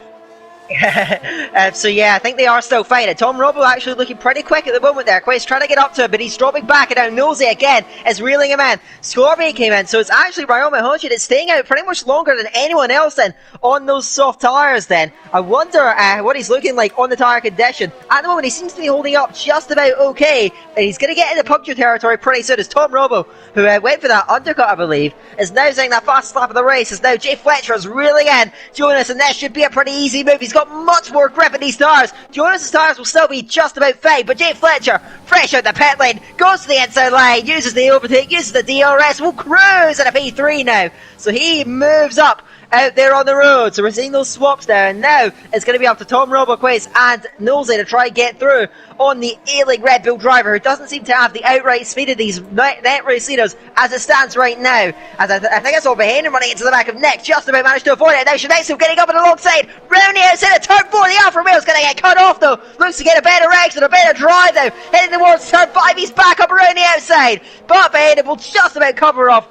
so yeah, I think they are still fighting. Tom Robbo actually looking pretty quick at the moment there. Quake's trying to get up to him, but he's dropping back, and now Nosey again is reeling him in. Scorpion came in, so it's actually Ryan Mahonji that's staying out pretty much longer than anyone else then on those soft tyres then. I wonder what he's looking like on the tyre condition. At the moment, he seems to be holding up just about okay, and he's going to get into puncture territory pretty soon as Tom Robbo, who went for that undercut, I believe, is now saying that fast lap of the race, as now Jay Fletcher is reeling in Jonas, and that should be a pretty easy move. He's got much more grip in these tyres. Jonas' tyres will still be just about fine, but Jay Fletcher, fresh out the pit lane, goes to the inside line, uses the overtake, uses the DRS, will cruise at a P3 now. So he moves up out there on the road. So we're seeing those swaps there, and now it's going to be up to Tom Robbo, Quace and Nosey to try and get through on the ailing Red Bull driver, who doesn't seem to have the outright speed of these net race leaders as it stands right now. As I think I saw behind him running into the back of Nick, just about managed to avoid it. Now Shimexu getting up and alongside, round the outside of turn 4, the Alfa Romeo's going to get cut off though. Looks to get a better exit, a better drive now, heading towards turn 5, he's back up around the outside, but behind him will just about cover off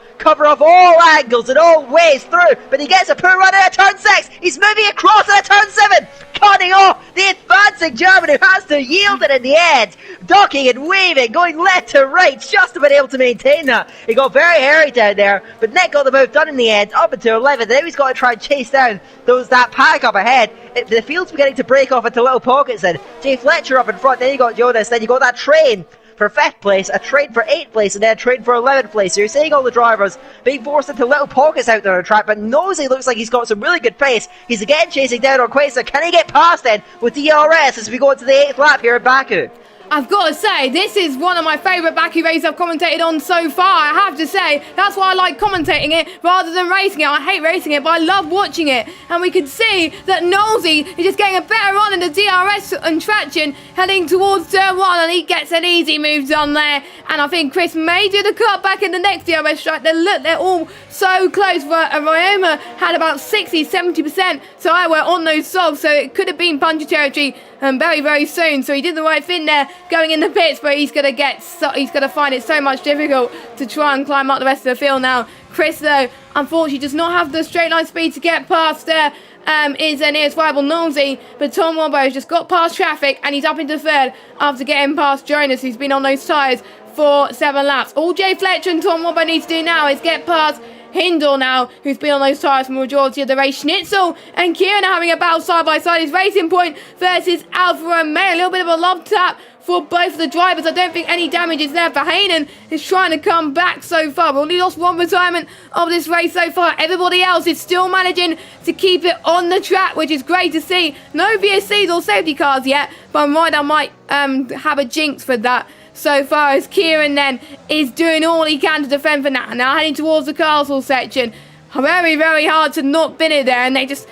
all angles and all ways through, but he gets a poor run at turn 6, he's moving across at turn 7, cutting off the advancing German, who has to yield it in the end, ducking and waving, going left to right, just about able to maintain that. He got very hairy down there, but Nick got the move done in the end, up into 11th, now he's got to try and chase down that pack up ahead. The field's beginning to break off into little pockets then. Jay Fletcher up in front, then you got Jonas, then you got that train for 5th place, a train for 8th place, and then a train for 11th place. So you're seeing all the drivers being forced into little pockets out there on the track, but Nosey looks like he's got some really good pace. He's again chasing down on Quasar. Can he get past then with DRS as we go into the 8th lap here at Baku? I've got to say, this is one of my favourite Baku races I've commentated on so far. I have to say, that's why I like commentating it rather than racing it. I hate racing it, but I love watching it. And we can see that Nosey is just getting a better run in the DRS and traction, heading towards turn 1, and he gets an easy move done there. And I think Chris may do the cut back in the next DRS strike. They're all so close. Ryoma had about 60-70%, so I were on those softs, so it could have been puncture territory very, very soon. So he did the right thing there, going in the pits, but he's gonna find it so much difficult to try and climb up the rest of the field now. Chris, though, unfortunately does not have the straight line speed to get past is a nearest rival Nosey, but Tom Robbo has just got past traffic and he's up into 3rd after getting past Jonas, who's been on those tyres for 7 laps. All Jay Fletcher and Tom Robbo need to do now is get past Hindle now, who's been on those tyres for the majority of the race. Schnitzel and Kieran are having a battle side by side. It's Racing Point versus Alfa Romeo. A little bit of a love tap for both of the drivers. I don't think any damage is there for Hayden. He's trying to come back so far. We've only lost 1 retirement of this race so far. Everybody else is still managing to keep it on the track, which is great to see. No VSCs or safety cars yet, but I'm worried I might have a jinx for that. So far as Kieran then is doing all he can to defend for now heading towards the castle section. Very, very hard to not bin it there, and they're just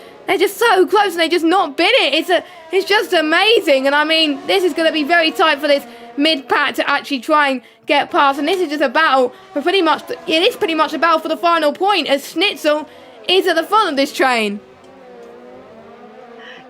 so close and they just not bin it. It's just amazing, and I mean, this is going to be very tight for this mid-pack to actually try and get past, and this is just a battle for pretty much a battle for the final point, as Schnitzel is at the front of this train.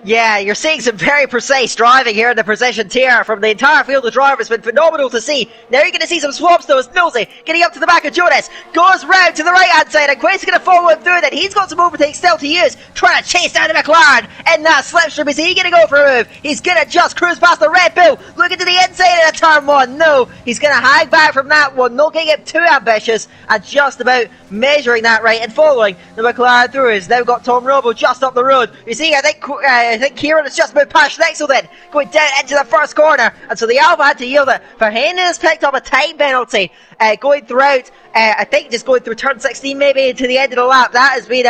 Yeah, you're seeing some very precise driving here in the precision tier from the entire field of drivers. It's been phenomenal to see. Now you're going to see some swaps though, as Nosey getting up to the back of Jonas, goes round to the right hand side, and Quake's going to follow him through it. He's got some overtakes still to use, trying to chase down the McLaren in that slipstream. Is he going to go for a move? He's going to just cruise past the Red Bull, looking to the inside of the turn one. No, he's going to hang back from that one, not getting it too ambitious, and just about measuring that right and following the McLaren through. He's now got Tom Robo just up the road. You see, I think Kieran has just moved past Nexel then, going down into the first corner, and so the Alpha had to yield it. Verheyen has picked up a time penalty, going throughout, I think just going through turn 16 maybe to the end of the lap. That has been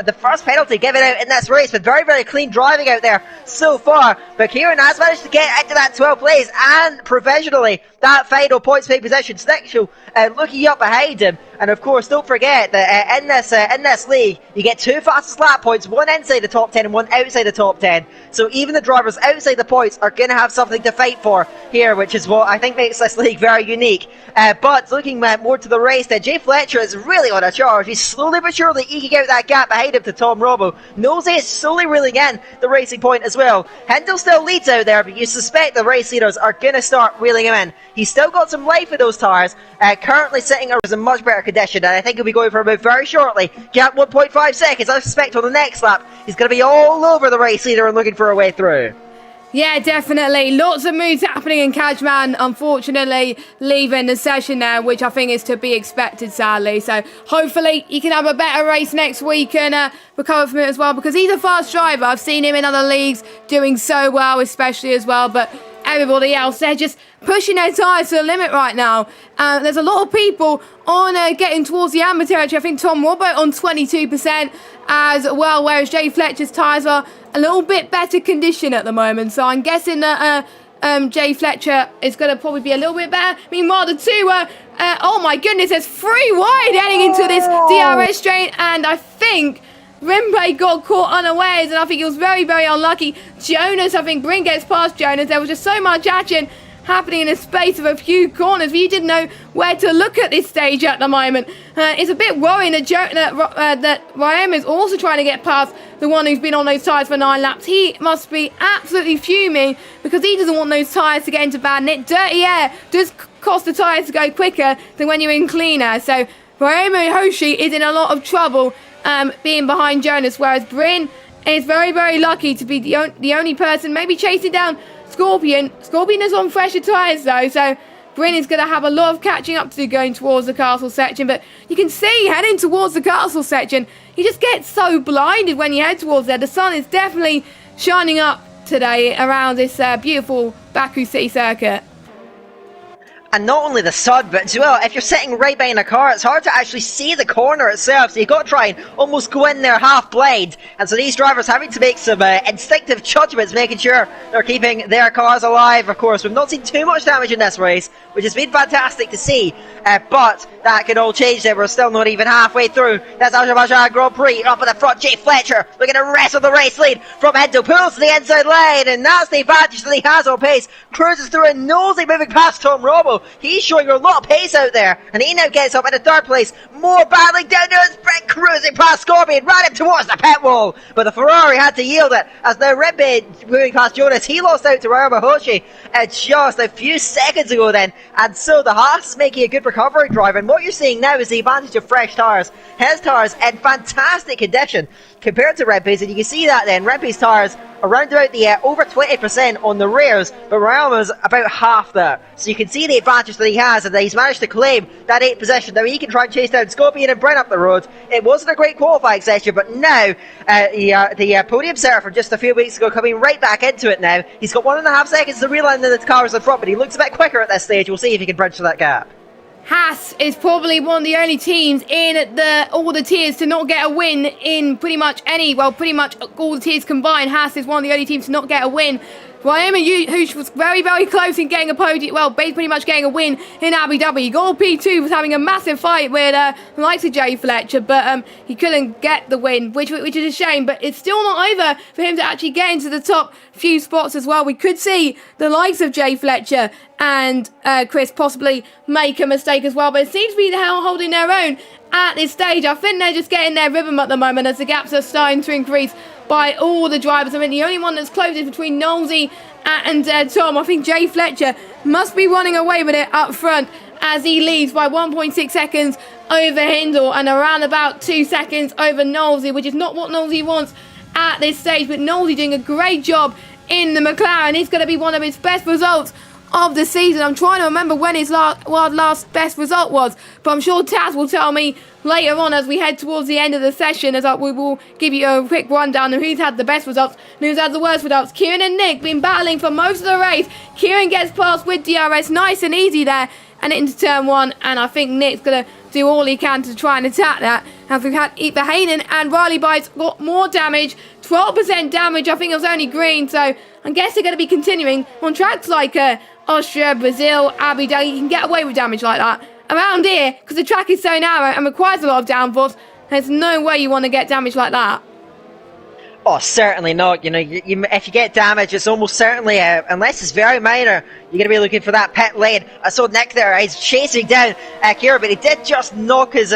the first penalty given out in this race, but very, very clean driving out there so far. But Kieran has managed to get into that 12th place, and provisionally that final points pay position. Nexel looking up behind him. And of course, don't forget that in this league, you get 2 fastest lap points, one inside the top 10 and one outside the top 10. So even the drivers outside the points are going to have something to fight for here, which is what I think makes this league very unique. But looking more to the race, Jay Fletcher is really on a charge. He's slowly but surely eking out that gap behind him to Tom Robo. Nosey is slowly reeling in the racing point as well. Hendel still leads out there, but you suspect the race leaders are going to start reeling him in. He's still got some life in those tyres, currently sitting in a much better condition, and I think he'll be going for a move very shortly. Gap 1.5 seconds, I suspect on the next lap, he's going to be all over the race leader and looking for a way through. Yeah, definitely. Lots of moves happening, and Cashman unfortunately leaving the session now, which I think is to be expected, sadly. So hopefully he can have a better race next week and recover from it as well, because he's a fast driver. I've seen him in other leagues doing so well, especially as well, but everybody else, they're just pushing their tyres to the limit right now. There's a lot of people on getting towards the amber territory. I think Tom Robert on 22% as well, whereas Jay Fletcher's tyres are a little bit better condition at the moment. So I'm guessing that Jay Fletcher is going to probably be a little bit better. Meanwhile, the two, oh my goodness, there's 3 wide heading into this DRS straight, and I think Rimpe got caught unawares, and I think he was very, very unlucky. Jonas, I think Bryn gets past Jonas. There was just so much action happening in the space of a few corners. You didn't know where to look at this stage at the moment. It's a bit worrying that Ryan is also trying to get past the one who's been on those tyres for 9 laps. He must be absolutely fuming because he doesn't want those tyres to get into bad nick. Dirty air does cost the tyres to go quicker than when you're in clean air. So Ryan Hoshi is in a lot of trouble being behind Jonas, whereas Bryn is very, very lucky to be the only person maybe chasing down Scorpion. Scorpion is on fresher tyres though, so Bryn is going to have a lot of catching up to do going towards the castle section. But you can see heading towards the castle section, you just get so blinded when you head towards there. The sun is definitely shining up today around this beautiful Baku city circuit. And not only the sun, but as well, if you're sitting right behind a car, it's hard to actually see the corner itself, so you've got to try and almost go in there half blind. And so these drivers having to make some instinctive judgments, making sure they're keeping their cars alive. Of course, we've not seen too much damage in this race, which has been fantastic to see, but that can all change there. We're still not even halfway through. That's Azerbaijan Grand Prix. Up in the front, Jay Fletcher looking to wrestle the race lead from Endo. Pulls to the inside line, and that's the advantage that he has on pace. Cruises through and nosy moving past Tom Robo. He's showing a lot of pace out there, and he now gets up in the 3rd place. More battling down to his sprint, cruising past Scorpion, ran him towards the pit wall, but the Ferrari had to yield it, as now Rimpe moving past Jonas. He lost out to Rayama Hoshi just a few seconds ago then, and so the Haas is making a good recovery drive, and what you're seeing now is the advantage of fresh tyres. His tyres in fantastic condition compared to Rimpe's, and you can see that then. Rimpe's tyres around about the over 20% on the rears, but Rayama's about half that. So you can see the advantage that he has, and that he's managed to claim that 8th position. Now he can try and chase down Scorpion and Bryn up the road. It wasn't a great qualifying session, but now the podium setter from just a few weeks ago coming right back into it now. He's got 1.5 seconds to reel in the cars in front, but he looks a bit quicker at this stage. We'll see if he can bridge to that gap. Haas is probably one of the only teams in all the tiers to not get a win in pretty much all the tiers combined. Haas is one of the only teams to not get a win. Rayama Hoosh was very, very close in getting a podium, pretty much getting a win in Abu Dhabi. Gold P2 was having a massive fight with the likes of Jay Fletcher, but he couldn't get the win, which is a shame. But it's still not over for him to actually get into the top few spots as well. We could see the likes of Jay Fletcher and Chris possibly make a mistake as well, but it seems to be holding their own. at this stage. I think they're just getting their rhythm at the moment as the gaps are starting to increase by all the drivers. I mean, the only one that's close is between Nosey and Tom. I think Jay Fletcher must be running away with it up front as he leads by 1.6 seconds over Hindle and around about 2 seconds over Nosey, which is not what Nosey wants at this stage. But Nosey doing a great job in the McLaren. It's going to be one of his best results of the season. I'm trying to remember when his last best result was, but I'm sure Taz will tell me later on as we head towards the end of the session, as we will give you a quick rundown of who's had the best results and who's had the worst results. Kieran and Nick been battling for most of the race. Kieran gets past with DRS nice and easy there and into turn 1, and I think Nick's going to do all he can to try and attack that. As we've had Verhainen and Riley Bites got more damage, 12% damage. I think it was only green, so I guess they're going to be continuing on tracks like Austria, Brazil, Abu Dhabi. You can get away with damage like that. Around here, because the track is so narrow and requires a lot of downforce, there's no way you want to get damage like that. Oh, certainly not. You know, if you get damage, it's almost certainly, unless it's very minor, you're going to be looking for that pit lane. I saw Nick there, he's chasing down Kira, but he did just knock his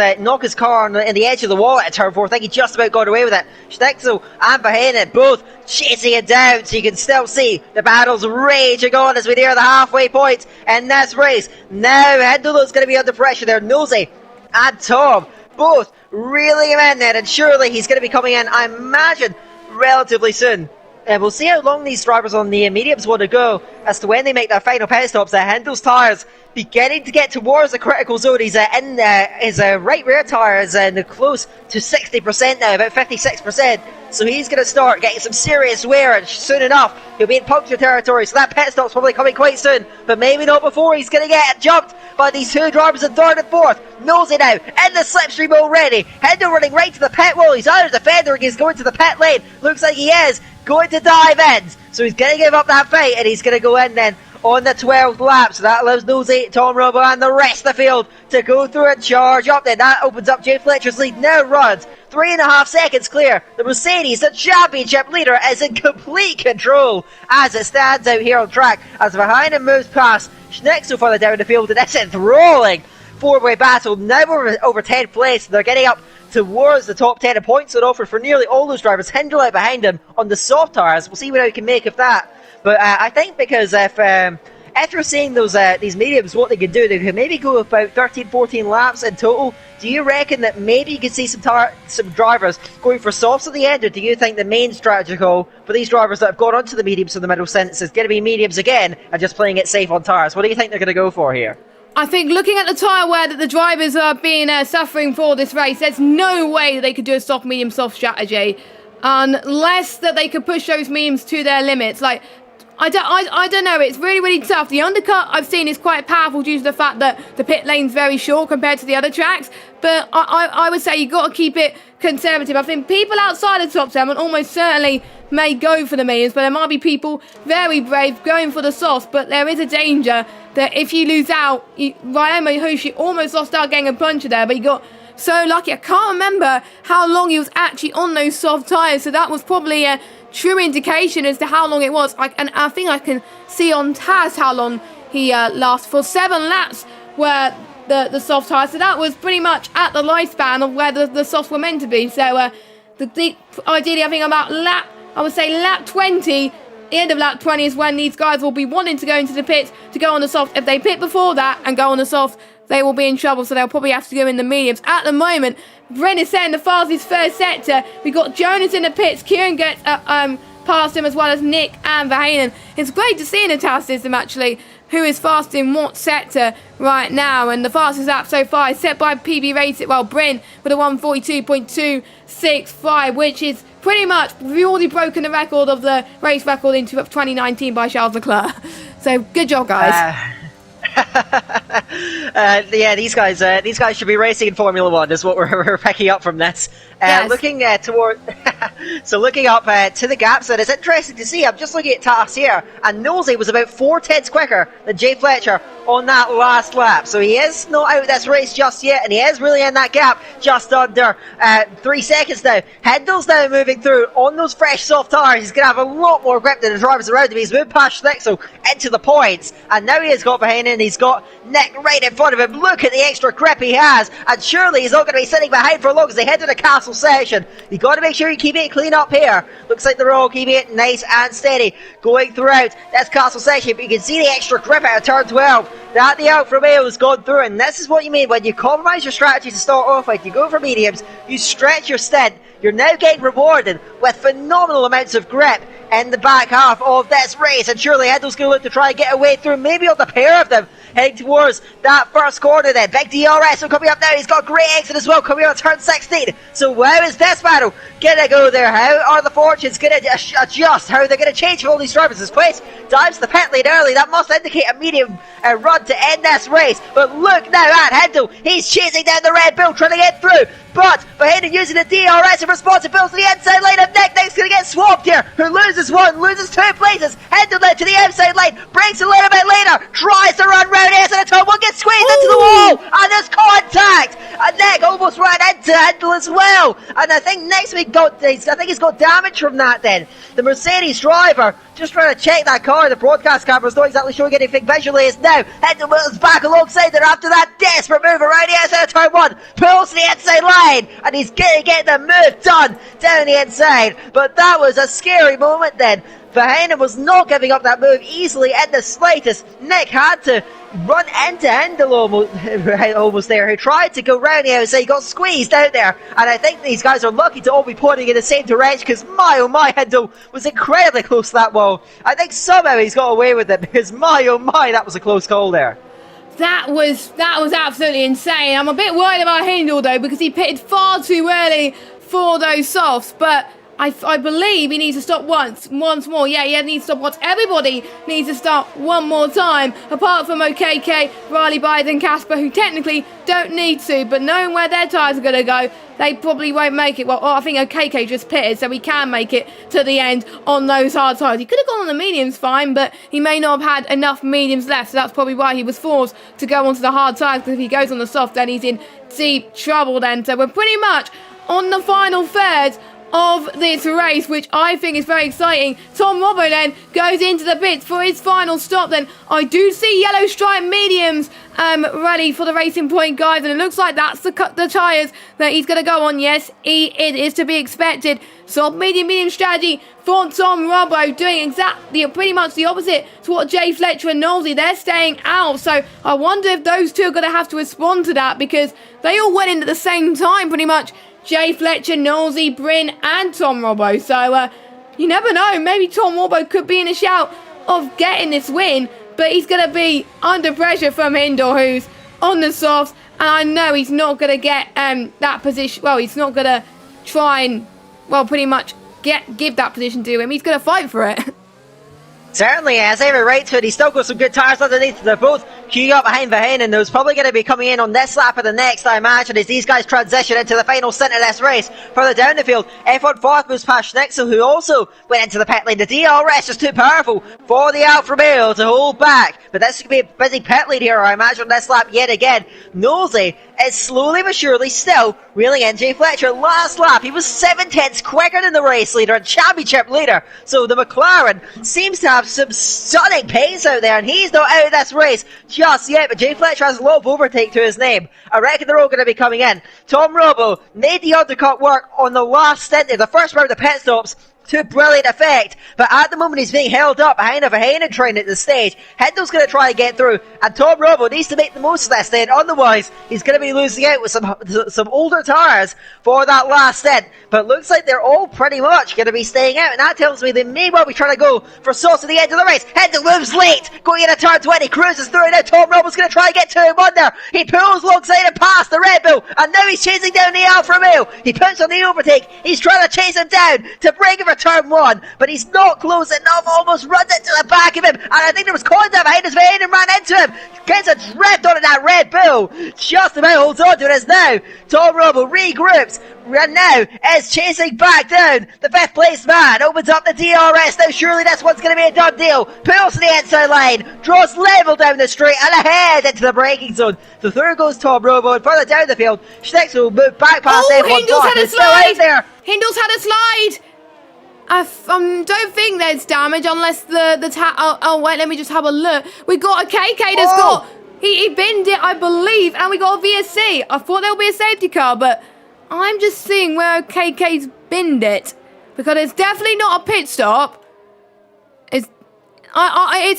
car on the edge of the wall at turn 4. I think he just about got away with it. Schnitzel and Verhainen both chasing it down, so you can still see the battles raging on as we near the halfway point in this race. Now, Hindle's going to be under pressure there. Nosey and Tom both reeling him in there, and surely he's going to be coming in, I imagine, relatively soon. We'll see how long these drivers on the mediums want to go as to when they make their final pit stops. Hindle's tyres beginning to get towards the critical zone. He's in his right rear tyre is close to 60% now, about 56%. So he's going to start getting some serious wear, and soon enough he'll be in puncture territory. So that pit stop's probably coming quite soon, but maybe not before he's going to get jumped by these two drivers in third and fourth. Nosey now in the slipstream already. Hindle running right to the pit wall. He's either defending, he's going to the pit lane. Looks like he is going to dive in. So he's going to give up that fight, and he's going to go in then on the 12th lap. So that allows Nosey, Tom Robo and the rest of the field to go through and charge up then. That opens up Jay Fletcher's lead. Now runs 3.5 seconds clear. The Mercedes, the championship leader, is in complete control as it stands out here on track. As Verhainen moves past Schnitzel further down the field, and it's enthralling four-way battle. Now we're over 10th place. They're getting up towards the top 10 of points on offer for nearly all those drivers. Hindle out behind him on the soft tyres. We'll see what we can make of that. But I think because if after seeing those these mediums, what they could do, they could maybe go about 13, 14 laps in total. Do you reckon that maybe you could see some drivers going for softs at the end, or do you think the main strategy goal for these drivers that have gone onto the mediums in the middle since is going to be mediums again and just playing it safe on tyres? What do you think they're going to go for here? I think looking at the tyre wear that the drivers are being suffering for this race, there's no way they could do a soft, medium, soft strategy unless that they could push those mediums to their limits. Like, I don't know, it's really, really tough. The undercut I've seen is quite powerful due to the fact that the pit lane's very short compared to the other tracks, but I would say you've got to keep it conservative. I think people outside of the top 7 almost certainly may go for the mediums, but there might be people very brave going for the softs, but there is a danger that if you lose out, Ryan Mahushi almost lost out getting a puncher there, but he got so lucky. I can't remember how long he was actually on those soft tyres, so that was probably a true indication as to how long it was. And I think I can see on Taz how long he lasted for. 7 laps were the soft tyres, so that was pretty much at the lifespan of where the softs were meant to be. So ideally I think about lap 20, the end of lap 20 is when these guys will be wanting to go into the pits to go on the soft. If they pit before that and go on the soft, they will be in trouble, so they'll probably have to go in the mediums. At the moment, Brent is setting the fastest first sector. We've got Jonas in the pits. Kieran gets past him, as well as Nick and Verhainen. It's great to see in the TAS system, actually, who is fast in what sector right now. And the fastest lap so far is set by PB Racing, well, Brent with a 1:42.265, which is pretty much, we've already broken the record of the race record in 2019 by Charles Leclerc. So, good job, guys. Yeah, these guys should be racing in Formula 1 is what we're picking up from this. Yes. Looking toward, so looking up to the gaps, and it's interesting to see. I'm just looking at TAS here, and Nosey was about 4/10 quicker than Jay Fletcher on that last lap. So he is not out of this race just yet, and he is really in that gap just under 3 seconds now. Hindle's now moving through on those fresh soft tyres. He's going to have a lot more grip than the drivers around him. He's moved past Schnitzel into the points, and now he has got behind in. he's got Nick right in front of him. Look at the extra grip he has, and surely he's not going to be sitting behind for long as they head to the castle section. You got to make sure you keep it clean up here. Looks like they're all keeping it nice and steady going throughout this castle section, but you can see the extra grip out of turn 12 that the Alfa Romeo has gone through, and this is what you mean when you compromise your strategy to start off with. You go for mediums, you stretch your stint, you're now getting rewarded with phenomenal amounts of grip in the back half of this race, and surely Hendel's going to look to try and get away through maybe on the pair of them heading towards that first corner then. Big DRS coming up now, he's got a great exit as well coming on turn 16. So how is this battle going to go there? How are the fortunes going to adjust? How are they going to change for all these drivers? As Quace dives the pit lane early, that must indicate a medium run to end this race. But look now at Hendel, he's chasing down the Red Bull trying to get through, but behind him using the DRS in responsibility to the inside line of Nick. Nick's going to get swamped here, who loses one, loses 2 places. Hendel then to the outside line, breaks a little bit later, tries to run round S at a time, one gets squeezed into the wall, and there's contact, and Nick almost ran into Hendel as well, and I think he's got damage from that then. The Mercedes driver just trying to check that car, the broadcast camera's not exactly showing anything visually as now Hendel is back alongside there after that desperate move around the outside of turn 1, pulls to the inside line, and he's going to get the move done down the inside. But that was a scary moment then. Verheyen was not giving up that move easily in the slightest. Nick had to run into Hendel almost there, who tried to go round the outside, got squeezed out there, and I think these guys are lucky to all be pointing in the same direction, because my oh my, Hendel was incredibly close to that wall. I think somehow he's got away with it, because my oh my, that was a close call there. That was absolutely insane. I'm a bit worried about Hendel though, because he pitted far too early for those softs, but I believe he needs to stop once more. Yeah, he needs to stop once. Everybody needs to start one more time, apart from OKK, Riley Byers and Casper, who technically don't need to, but knowing where their tyres are going to go, they probably won't make it. Well, I think OKK just pitted, so he can make it to the end on those hard tyres. He could have gone on the mediums fine, but he may not have had enough mediums left, so that's probably why he was forced to go onto the hard tyres, because if he goes on the soft, then he's in deep trouble then. So we're pretty much on the final third of this race, which I think is very exciting. Tom Robbo then goes into the pits for his final stop then. I do see yellow stripe mediums ready for the Racing Point guys, and it looks like that's the tyres that he's going to go on. Yes, it is to be expected. Soft medium strategy for Tom Robbo, doing exactly pretty much the opposite to what Jay Fletcher and Nosey, they're staying out. So I wonder if those two are going to have to respond to that, because they all went in at the same time pretty much. Jay Fletcher, Nosey, Bryn and Tom Robbo. So you never know, maybe Tom Robbo could be in a shout of getting this win, but he's going to be under pressure from Hendel, who's on the softs, and I know he's not going to get that position. Well, he's not going to try and, well, pretty much give that position to him. He's going to fight for it. Certainly has every right to it. He's still got some good tyres underneath. They're both queuing up behind Verheyen, and those probably going to be coming in on this lap or the next, I imagine, as these guys transition into the final stint of this race. Further down the field, F1 4th moves past Schnitzel, who also went into the pit lane. The DRS is too powerful for the Alfa Romeo to hold back, but this could be a busy pit lane here, I imagine, this lap yet again. Nosey is slowly but surely still reeling in Jay Fletcher. Last lap, he was 7/10 quicker than the race leader and championship leader, so the McLaren seems to have some stunning pace out there, and he's not out of this race just yet, but Jay Fletcher has a lot of overtake to his name. I reckon they're all going to be coming in. Tom Robbo made the undercut work on the last stint of the first round of pit stops to brilliant effect, but at the moment he's being held up behind a Verheyen train at the stage. Hendel's going to try and get through, and Tom Robbo needs to make the most of this then, otherwise he's going to be losing out with some older tyres for that last stint. But looks like they're all pretty much going to be staying out, and that tells me they may well be trying to go for sauce at the end of the race. Hendel moves late, going into turn 20, cruises through, now Tom Robbo's going to try and get to him under. He pulls alongside and past the Red Bull, and now he's chasing down the Alfa Romeo. He puts on the overtake, he's trying to chase him down to bring him for turn 1, but he's not close enough, almost runs into the back of him, and I think there was contact behind his vein and ran into him, gets a drift onto that Red Bull, just about holds on to it as now Tom Robbo regroups, and now is chasing back down the 5th place man, opens up the DRS, now surely this one's going to be a done deal, pulls to the inside line, draws level down the straight and ahead into the braking zone. So through goes Tom Robbo, and further down the field, Schnitzel will move back past everyone. Hendel's had a slide! Hendel's had a slide! don't think there's damage unless oh wait, let me just have a look. We got a KK that's got he binned it, I believe, and we got a VSC. I thought there would be a safety car, but I'm just seeing where KK's binned it because it's definitely not a pit stop. It's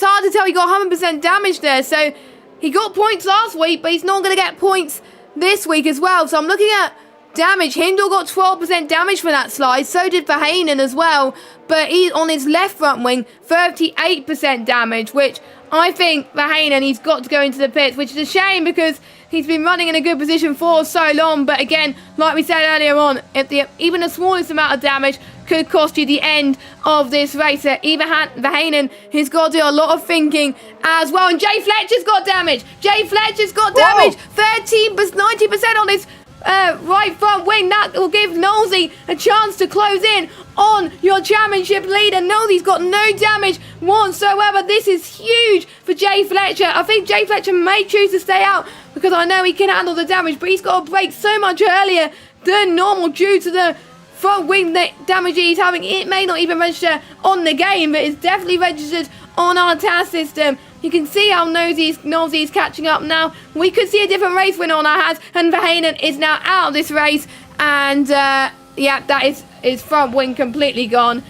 hard to tell. He got 100% damage there, so he got points last week, but he's not going to get points this week as well. So I'm looking at damage. Hindle got 12% damage for that slide. So did Verheyen as well. But he's on his left front wing, 38% damage, which I think Verheyen, he's got to go into the pits, which is a shame because he's been running in a good position for so long. But again, like we said earlier on, even the smallest amount of damage could cost you the end of this race. Even Verheyen, he's got to do a lot of thinking as well. And Jay Fletcher's got damage. Jay Fletcher's got damage. 90% on his right front wing. That will give Nosey a chance to close in on your championship leader. Nosey's got no damage whatsoever. This is huge for Jay Fletcher. I think Jay Fletcher may choose to stay out because I know he can handle the damage, but he's got to break so much earlier than normal due to the front wing damage he's having. It may not even register on the game, but it's definitely registered on our task system. You can see how Nosey's catching up now. We could see a different race winner on our hands, and Verheyen is now out of this race. And yeah, that is his front wing completely gone.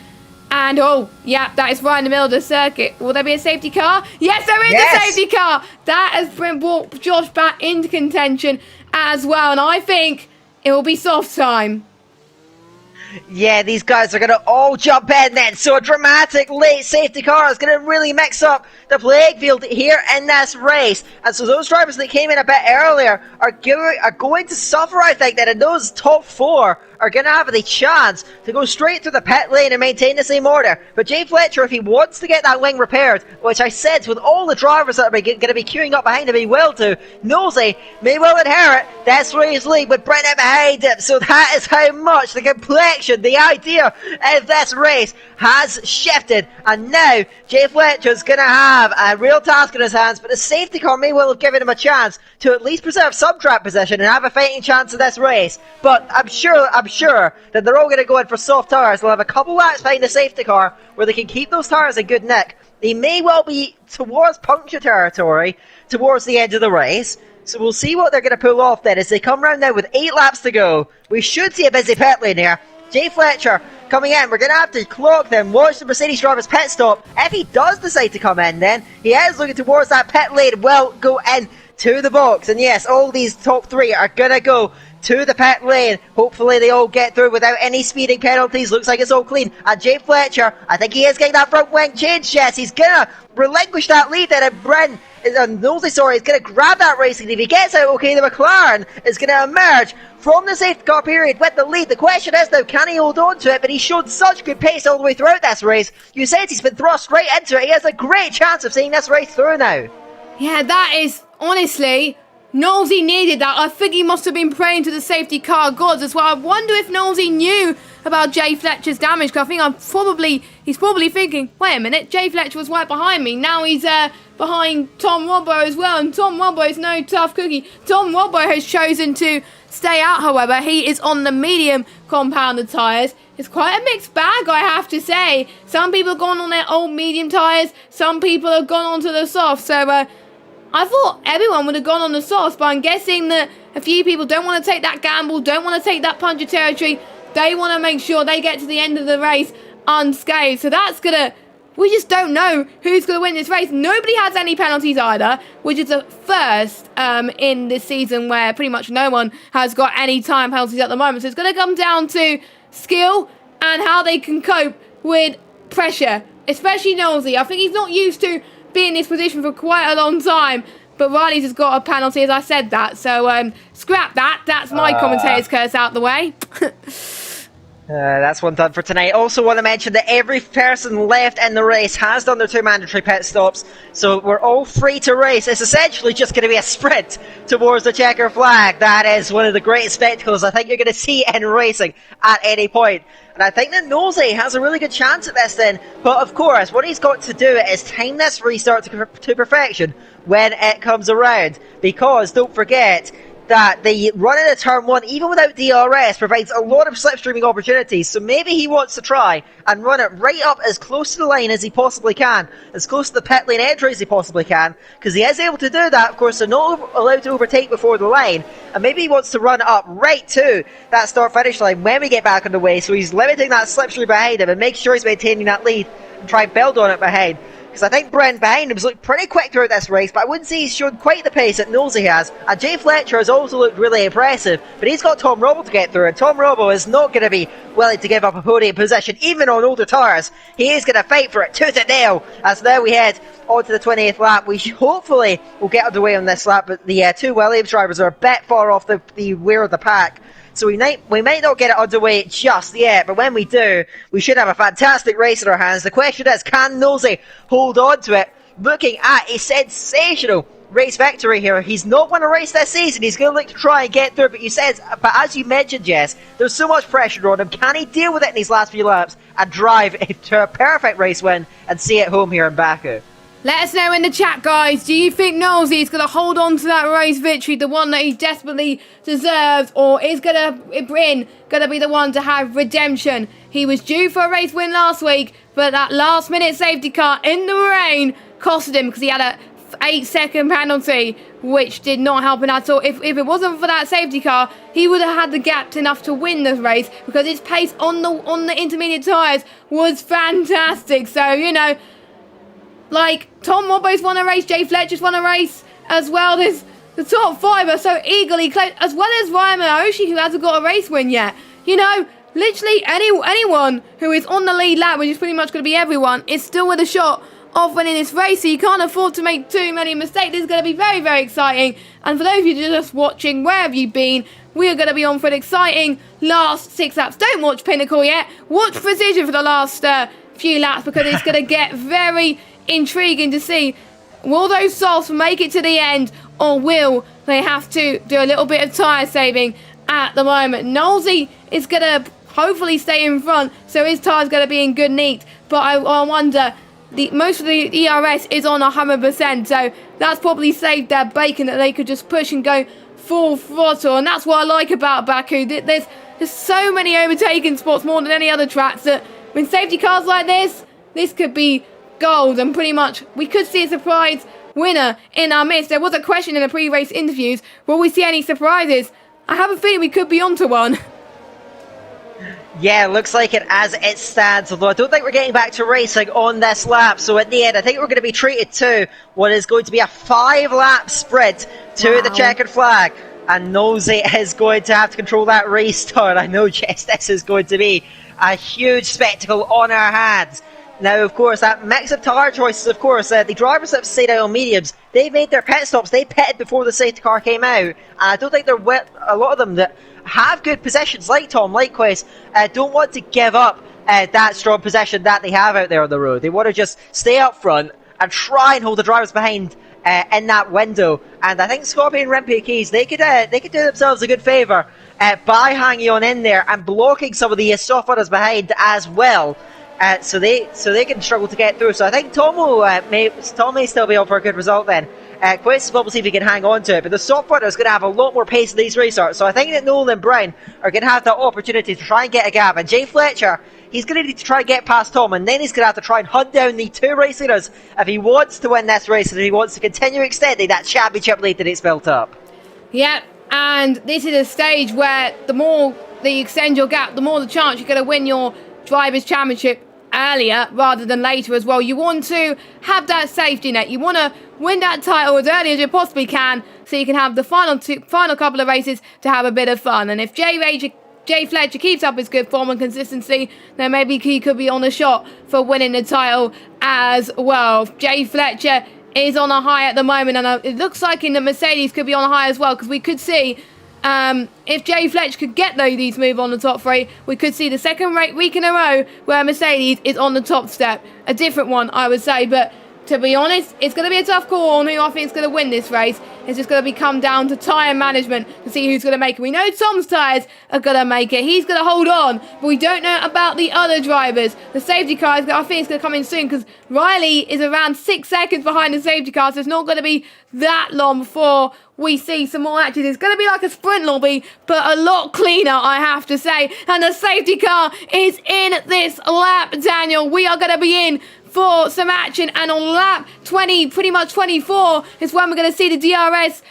And that is right in the middle of the circuit. Will there be a safety car? Yes, there is a safety car. That has brought Josh back into contention as well. And I think it will be soft time. Yeah, these guys are going to all jump in then. So a dramatic late safety car is going to really mix up the playing field here in this race. And so those drivers that came in a bit earlier are going to suffer, I think, that in those top four are going to have the chance to go straight through the pit lane and maintain the same order. But Jay Fletcher, if he wants to get that wing repaired, which I said with all the drivers that are going to be queuing up behind him, he will do. Nosey may well inherit this race lead with Brennan behind him. So that is how much the complexion, the idea of this race has shifted. And now Jay Fletcher's going to have a real task in his hands, but the safety car may well have given him a chance to at least preserve some track position and have a fighting chance in this race. But I'm sure that they're all going to go in for soft tires. They'll have a couple laps behind the safety car where they can keep those tires in good nick. They may well be towards puncture territory towards the end of the race. So we'll see what they're going to pull off then as they come round now with 8 laps to go. We should see a busy pit lane here. Jay Fletcher coming in. We're going to have to clock them, watch the Mercedes driver's pit stop. If he does decide to come in then, he is looking towards that pit lane, will go in to the box. And yes, all these top 3 are going to go to the pit lane. Hopefully they all get through without any speeding penalties. Looks like it's all clean. And Jay Fletcher, I think he is getting that front wing changed. Yes, he's going to relinquish that lead then. And Brent, Nosey, is going to grab that racing. If he gets out, okay, the McLaren is going to emerge from the safety car period with the lead. The question is now, can he hold on to it? But he showed such good pace all the way throughout this race. You said he's been thrust right into it. He has a great chance of seeing this race through now. Yeah, that is, honestly, Nosey needed that. I think he must have been praying to the safety car gods as well. I wonder if Nosey knew about Jay Fletcher's damage, because I think he's probably thinking, wait a minute, Jay Fletcher was right behind me. Now he's behind Tom Robbo as well, and Tom Robbo is no tough cookie. Tom Robbo has chosen to stay out, however. He is on the medium compounded tyres. It's quite a mixed bag, I have to say. Some people have gone on their old medium tyres, some people have gone onto the soft, so I thought everyone would have gone on the soft, but I'm guessing that a few people don't want to take that gamble, don't want to take that puncture territory. They want to make sure they get to the end of the race unscathed. So that's going to... We just don't know who's going to win this race. Nobody has any penalties either, which is a first in this season where pretty much no one has got any time penalties at the moment. So it's going to come down to skill and how they can cope with pressure, especially Nosey. I think he's not used to being in this position for quite a long time, but Riley's has got a penalty, as I said that. So scrap that. That's my commentator's curse out the way. That's one done for tonight. Also want to mention that every person left in the race has done their 2 mandatory pit stops, so we're all free to race. It's essentially just going to be a sprint towards the checker flag. That is one of the greatest spectacles I think you're going to see in racing at any point. And I think that Nosey has a really good chance at this then. But of course, what he's got to do is time this restart to perfection when it comes around. Because, don't forget, that the run into turn 1, even without DRS, provides a lot of slipstreaming opportunities. So maybe he wants to try and run it right up as close to the line as he possibly can, as close to the pit lane entry as he possibly can, because he is able to do that. Of course, they're not allowed to overtake before the line, and maybe he wants to run it up right to that start-finish line when we get back on the way, so he's limiting that slipstream behind him and make sure he's maintaining that lead and try and build on it behind. Because I think Brent behind him has looked pretty quick throughout this race, but I wouldn't say he's shown quite the pace that Nosey has. And Jay Fletcher has also looked really impressive, but he's got Tom Robbo to get through, and Tom Robbo is not going to be willing to give up a podium position, even on older tyres. He is going to fight for it tooth and nail, as now we head on to the 20th lap. We hopefully will get underway on this lap, but the two Williams drivers are a bit far off the rear of the pack. So we might not get it underway just yet, but when we do, we should have a fantastic race in our hands. The question is, can Nosey hold on to it? Looking at a sensational race victory here. He's not won a race this season. He's going to look to try and get through, but as you mentioned, Jess, there's so much pressure on him. Can he deal with it in these last few laps and drive to a perfect race win and see it home here in Baku? Let us know in the chat, guys. Do you think Nosey is going to hold on to that race victory, the one that he desperately deserves, or is going to be the one to have redemption? He was due for a race win last week, but that last-minute safety car in the rain costed him because he had a 8-second penalty, which did not help him at all. If it wasn't for that safety car, he would have had the gap enough to win the race because his pace on the intermediate tyres was fantastic. So, you know, like, Tom Robbo's won a race, Jay Fletcher's won a race as well. There's the top 5 are so eagerly close, as well as Ryan Maoshi, who hasn't got a race win yet. You know, literally anyone who is on the lead lap, which is pretty much going to be everyone, is still with a shot of winning this race, so you can't afford to make too many mistakes. This is going to be very, very exciting. And for those of you just watching, where have you been? We are going to be on for an exciting last 6 laps. Don't watch Pinnacle yet. Watch Precision for the last few laps, because it's going to get very intriguing to see, will those softs make it to the end, or will they have to do a little bit of tyre saving at the moment? Nosey is going to hopefully stay in front, so his tyre's going to be in good nick, but I wonder, most of the ERS is on 100%, so that's probably saved their bacon that they could just push and go full throttle, and that's what I like about Baku. There's so many overtaking spots, more than any other tracks, that when safety cars like this could be gold, and pretty much we could see a surprise winner in our midst. There was a question in the pre-race interviews, will we see any surprises? I have a feeling we could be onto one. Yeah, looks like it as it stands, although I don't think we're getting back to racing on this lap. So at the end, I think we're going to be treated to what is going to be a 5-lap sprint to the checkered flag. And Nosey is going to have to control that restart. I know, Jess, this is going to be a huge spectacle on our hands. Now, of course, that mix of tyre choices, of course, the drivers that have stayed out on mediums, they made their pit stops. They pitted before the safety car came out. And I don't think there were a lot of them that have good positions, like Tom, like Quest, don't want to give up that strong position that they have out there on the road. They want to just stay up front and try and hold the drivers behind in that window. And I think Scorpion and Rimpy Keys, they could do themselves a good favour by hanging on in there and blocking some of the soft runners behind as well. So they can struggle to get through. So I think Tom may still be on for a good result then. Quest will see if he can hang on to it, but the soft runner is going to have a lot more pace in these restarts. So I think that Nolan and Brown are going to have that opportunity to try and get a gap. And Jay Fletcher, he's going to need to try and get past Tom, and then he's going to have to try and hunt down the 2 race leaders if he wants to win this race and if he wants to continue extending that championship lead that it's built up. Yeah, and this is a stage where the more you extend your gap, the more the chance you're going to win your Drivers' Championship earlier rather than later as well. You want to have that safety net. You want to win that title as early as you possibly can, so you can have the final couple of races to have a bit of fun. And if Jay Fletcher keeps up his good form and consistency, then maybe he could be on a shot for winning the title as well. Jay Fletcher is on a high at the moment, and it looks like in the Mercedes could be on a high as well, because we could see if Jay Fletcher could get these move on the top 3, we could see the second week in a row where Mercedes is on the top step. A different one, I would say, but to be honest, it's going to be a tough call on who I think is going to win this race. It's just going to come down to tyre management to see who's going to make it. We know Tom's tyres are going to make it. He's going to hold on, but we don't know about the other drivers. The safety car, I think it's going to come in soon because Riley is around 6 seconds behind the safety car, so it's not going to be that long before we see some more action. It's going to be like a sprint lobby, but a lot cleaner, I have to say. And the safety car is in this lap, Daniel. We are going to be in for some action, and on lap 20, pretty much 24, is when we're going to see the DRS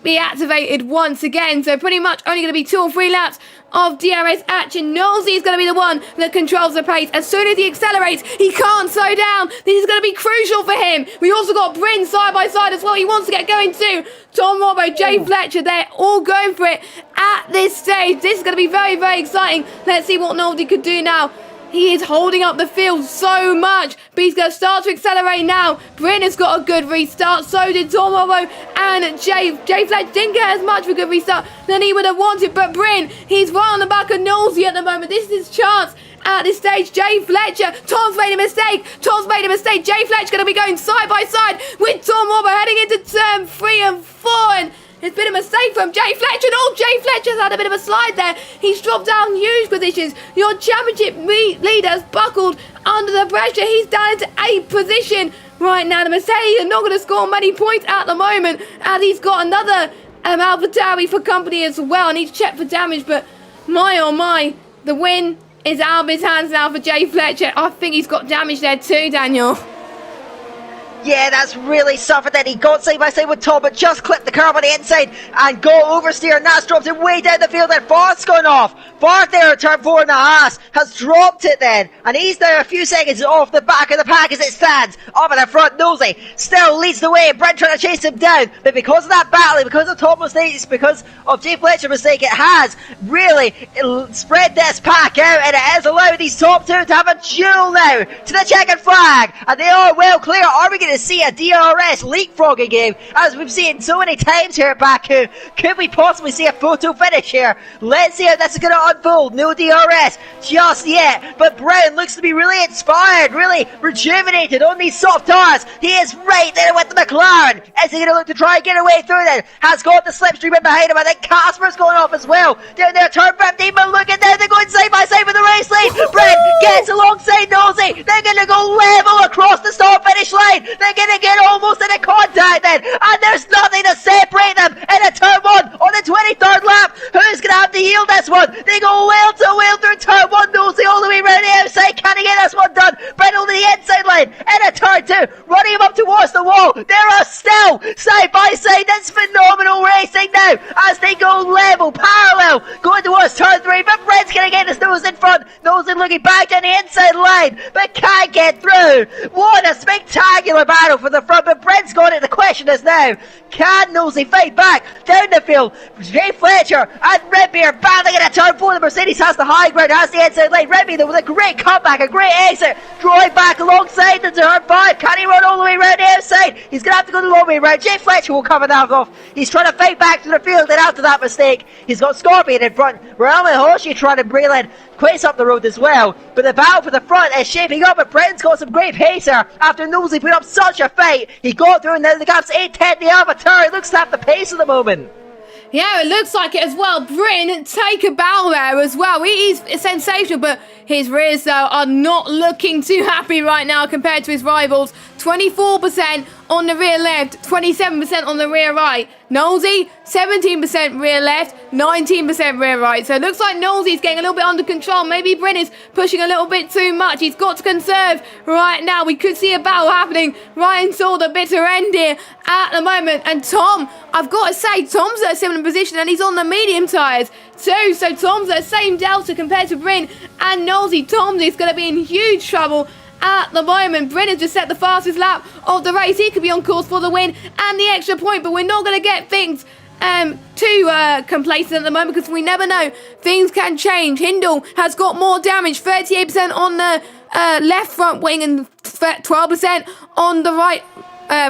be activated once again. So pretty much only going to be 2 or 3 laps of DRS action. Nosey is going to be the one that controls the pace. As soon as he accelerates, he can't slow down. This is going to be crucial for him. We also got Bryn side by side as well. He wants to get going too. Tom Robbo, Jay Fletcher, they're all going for it at this stage. This is going to be very, very exciting. Let's see what Nosey could do now. He is holding up the field so much, but he's going to start to accelerate now. Bryn has got a good restart, so did Tom Robbo, and Jay Fletcher didn't get as much of a good restart than he would have wanted, but Bryn, he's right on the back of Nosey at the moment. This is his chance at this stage. Jay Fletcher, Tom's made a mistake. Jay Fletcher going to be going side by side with Tom Robbo heading into turn 3 and 4, and it's been a mistake from Jay Fletcher. Jay Fletcher's had a bit of a slide there. He's dropped down huge positions. Your championship leader's buckled under the pressure. He's down into 8th position right now. The Mercedes are not going to score many points at the moment, and he's got another AlphaTauri for company as well. I need to check for damage, but my oh my, the win is out of his hands now for Jay Fletcher. I think he's got damage there too, Daniel. Yeah, that's really suffered then. He got side by side with Tom, but just clipped the curb on the inside and got oversteer, and that's dropped him way down the field. And Barth's gone off. Barth there at turn 4 and a half has dropped it then, and he's now a few seconds off the back of the pack as it stands. Up at the front, Nosey still leads the way. Brent trying to chase him down, but because of that battle, because of Tom's mistakes, because of Jay Fletcher's mistake, it has really spread this pack out, and it has allowed these top 2 to have a duel now to the checkered flag, and they are well clear. Are we going to see a DRS leapfrogging game as we've seen so many times here at Baku? Could we possibly see a photo finish here? Let's see how this is going to unfold. No DRS just yet, but Brown looks to be really inspired, really rejuvenated on these soft tires. He is right there with the McLaren. Is he going to look to try and get away through then? Has got the slipstream in behind him. I think Casper's going off as well down there, turn 15, but look at them, they're going side by side with the race lead. Brent gets alongside Nosey. They're going to go level across the start finish line. They're going to get almost into contact then, and there's nothing to separate them in a turn 1 on the 23rd lap. Who's going to have to yield this one? They go wheel to wheel through turn 1, Nosey all the way around the outside. Can he get this one done? Brent on the inside line in a turn 2, running him up towards the wall. There are still side by side. That's phenomenal racing now as they go level, parallel, going towards turn 3, but Brent's going to get his nose in front. Nosey looking back down the inside line, but can't get through. What a spectacular battle for the front, but Brent's got it. The question is now, can Nosey fight back down the field? Jay Fletcher and Redbeard battling in a turn 4. The Mercedes has the high ground, has the inside lane. Redbeard with a great comeback, a great exit, drawing back alongside the turn 5. Can he run all the way around the outside? He's going to have to go the long way around. Jay Fletcher will cover that off. He's trying to fight back to the field, and after that mistake, he's got Scorpion in front. Raul Hoshi trying to bring in Quace up the road as well, but the battle for the front is shaping up, and Brent's got some great pace here after Nosey put up such a fight. He got through, and now the gap's 8-10 the Avatar. It looks to have the pace at the moment. Yeah, it looks like it as well. Bryn take a bow there as well. He's sensational, but his rears, though, are not looking too happy right now compared to his rivals. 24% on the rear left, 27% on the rear right. Nosey, 17% rear left, 19% rear right. So it looks like Nosey's getting a little bit under control. Maybe Bryn is pushing a little bit too much. He's got to conserve right now. We could see a battle happening right until the bitter end here at the moment. And Tom, I've got to say, Tom's at a similar position, and he's on the medium tyres too. So Tom's at the same delta compared to Bryn and Nosey. Tom is going to be in huge trouble at the moment. Bryn has just set the fastest lap of the race. He could be on course for the win and the extra point, but we're not going to get things too complacent at the moment because we never know. Things can change. Hindle has got more damage, 38% on the left front wing and 12% on the right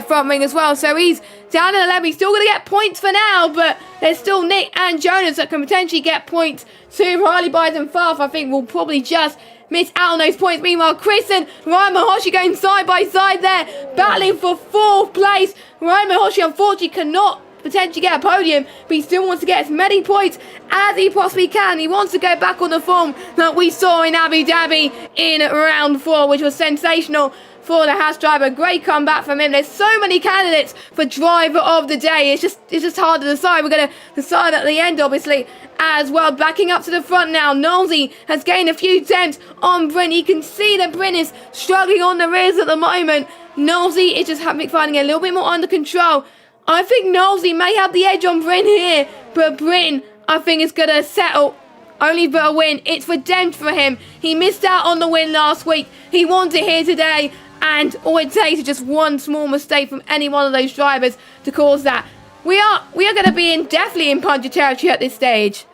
front wing as well. So he's down at 11. He's still going to get points for now, but there's still Nick and Jonas that can potentially get points. Harley Bison Farf, I think, will probably just miss out on those points. Meanwhile, Chris and Ryan Mahoshi going side by side there, battling for 4th place. Ryan Mahoshi unfortunately cannot potentially get a podium, but he still wants to get as many points as he possibly can. He wants to go back on the form that we saw in Abu Dhabi in round 4, which was sensational for the Haas driver. Great comeback from him. There's so many candidates for driver of the day. It's just hard to decide. We're going to decide at the end, obviously, as well. Backing up to the front now, Nosey has gained a few tenths on Bryn. You can see that Bryn is struggling on the rears at the moment. Nosey is just finding it a little bit more under control. I think Nosey may have the edge on Bryn here, but Bryn, I think, is going to settle only for a win. It's redemption for him. He missed out on the win last week. He wants it here today, and all it takes is just one small mistake from any one of those drivers to cause that. We are going to be definitely in puncher territory at this stage.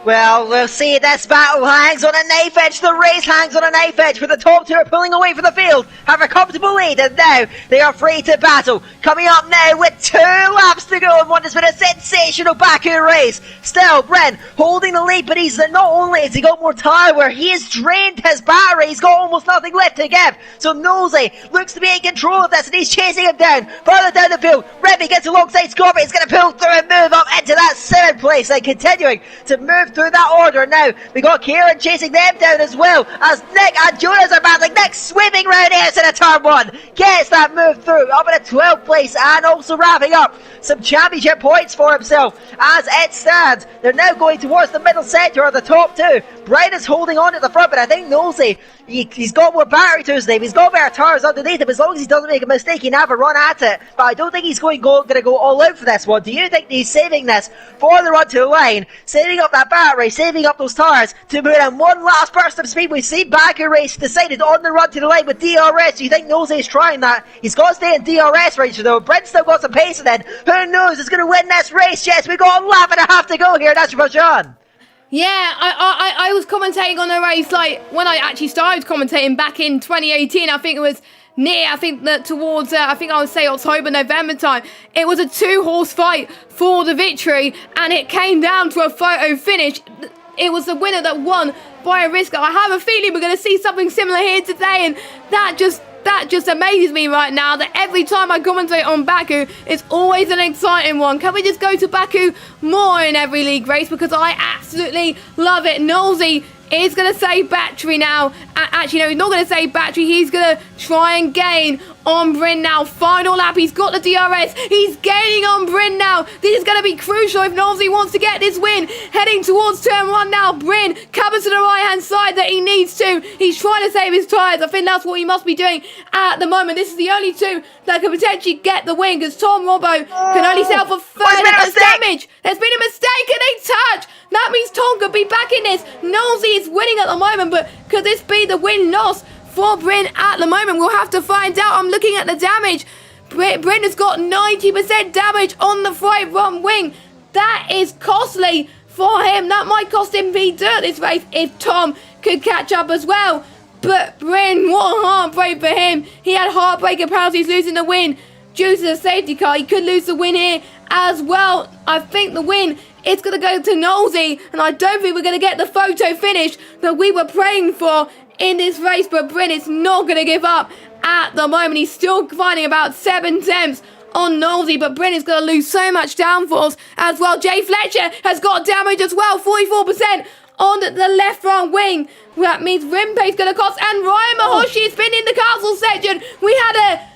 Well, we'll see. This battle hangs on a knife edge. The race hangs on a knife edge, with the top 2 are pulling away from the field, have a comfortable lead, and now they are free to battle. Coming up now with 2 laps to go in what has been a sensational Baku race. Still, Bryn holding the lead, but he's not only has he got more tyre wear, he has drained his battery. He's got almost nothing left to give. So Nosey looks to be in control of this, and he's chasing him down, further down the field. Remy gets alongside Scorpion. He's going to pull through and move up into that 7th place, and continuing to move through that order. Now we got Kieran chasing them down as well, as Nick and Jonas are battling. Nick swimming round here into turn 1, gets that move through up in a 12th place, and also wrapping up some championship points for himself. As it stands, they're now going towards the middle sector of the top 2. Brian is holding on at the front, but I think Nosey, he's got more battery to his name. He's got better tires underneath him. As long as he doesn't make a mistake, he can have a run at it. But I don't think he's going to go all out for this one. Do you think he's saving this for the run to the line, saving up that battery, saving up those tires to put in one last burst of speed? We've seen Baku race decided on the run to the line with DRS. Do you think Nosey's trying that? He's got to stay in DRS range though. Brent's still got some pace in it. Who knows? Is going to win this race? Yes, we've got a lap and a half to go here in Azerbaijan. Yeah, I was commentating on the race, like, when I actually started commentating back in 2018. I think it was towards, I would say October, November time. It was a 2-horse fight for the victory, and it came down to a photo finish. It was the winner that won by a risk. I have a feeling we're going to see something similar here today, and that just amazes me right now, that every time I commentate on Baku, it's always an exciting one. Can we just go to Baku more in every league race? Because I absolutely love it. Nosey is going to save battery now. Actually, no, he's not going to save battery. He's going to try and gain on Bryn now. Final lap. He's got the DRS. He's gaining on Bryn now. This is going to be crucial if Nosey wants to get this win. Heading towards turn 1 now. Bryn covers to the right-hand side that he needs to. He's trying to save his tyres. I think that's what he must be doing at the moment. This is the only 2 that can potentially get the win, because Tom Robbo can only sell for 30 damage. There's been a mistake and a touch. That means Tom could be back in this. Nosey is winning at the moment, but could this be the win-loss for Bryn at the moment? We'll have to find out. I'm looking at the damage. Bryn has got 90% damage on the right front wing. That is costly for him. That might cost him P2 this race if Tom could catch up as well. But Bryn, what a heartbreak for him. He had heartbreaker penalties losing the win due to the safety car. He could lose the win here as well. I think the win, it's going to go to Nosey, and I don't think we're going to get the photo finish that we were praying for in this race. But Bryn is not going to give up at the moment. He's still finding about 7 tenths on Nosey, but Bryn is going to lose so much downforce as well. Jay Fletcher has got damage as well, 44% on the left front wing. That means rim pace going to cost, and Ryan Mahoshi has been in the castle section. We had a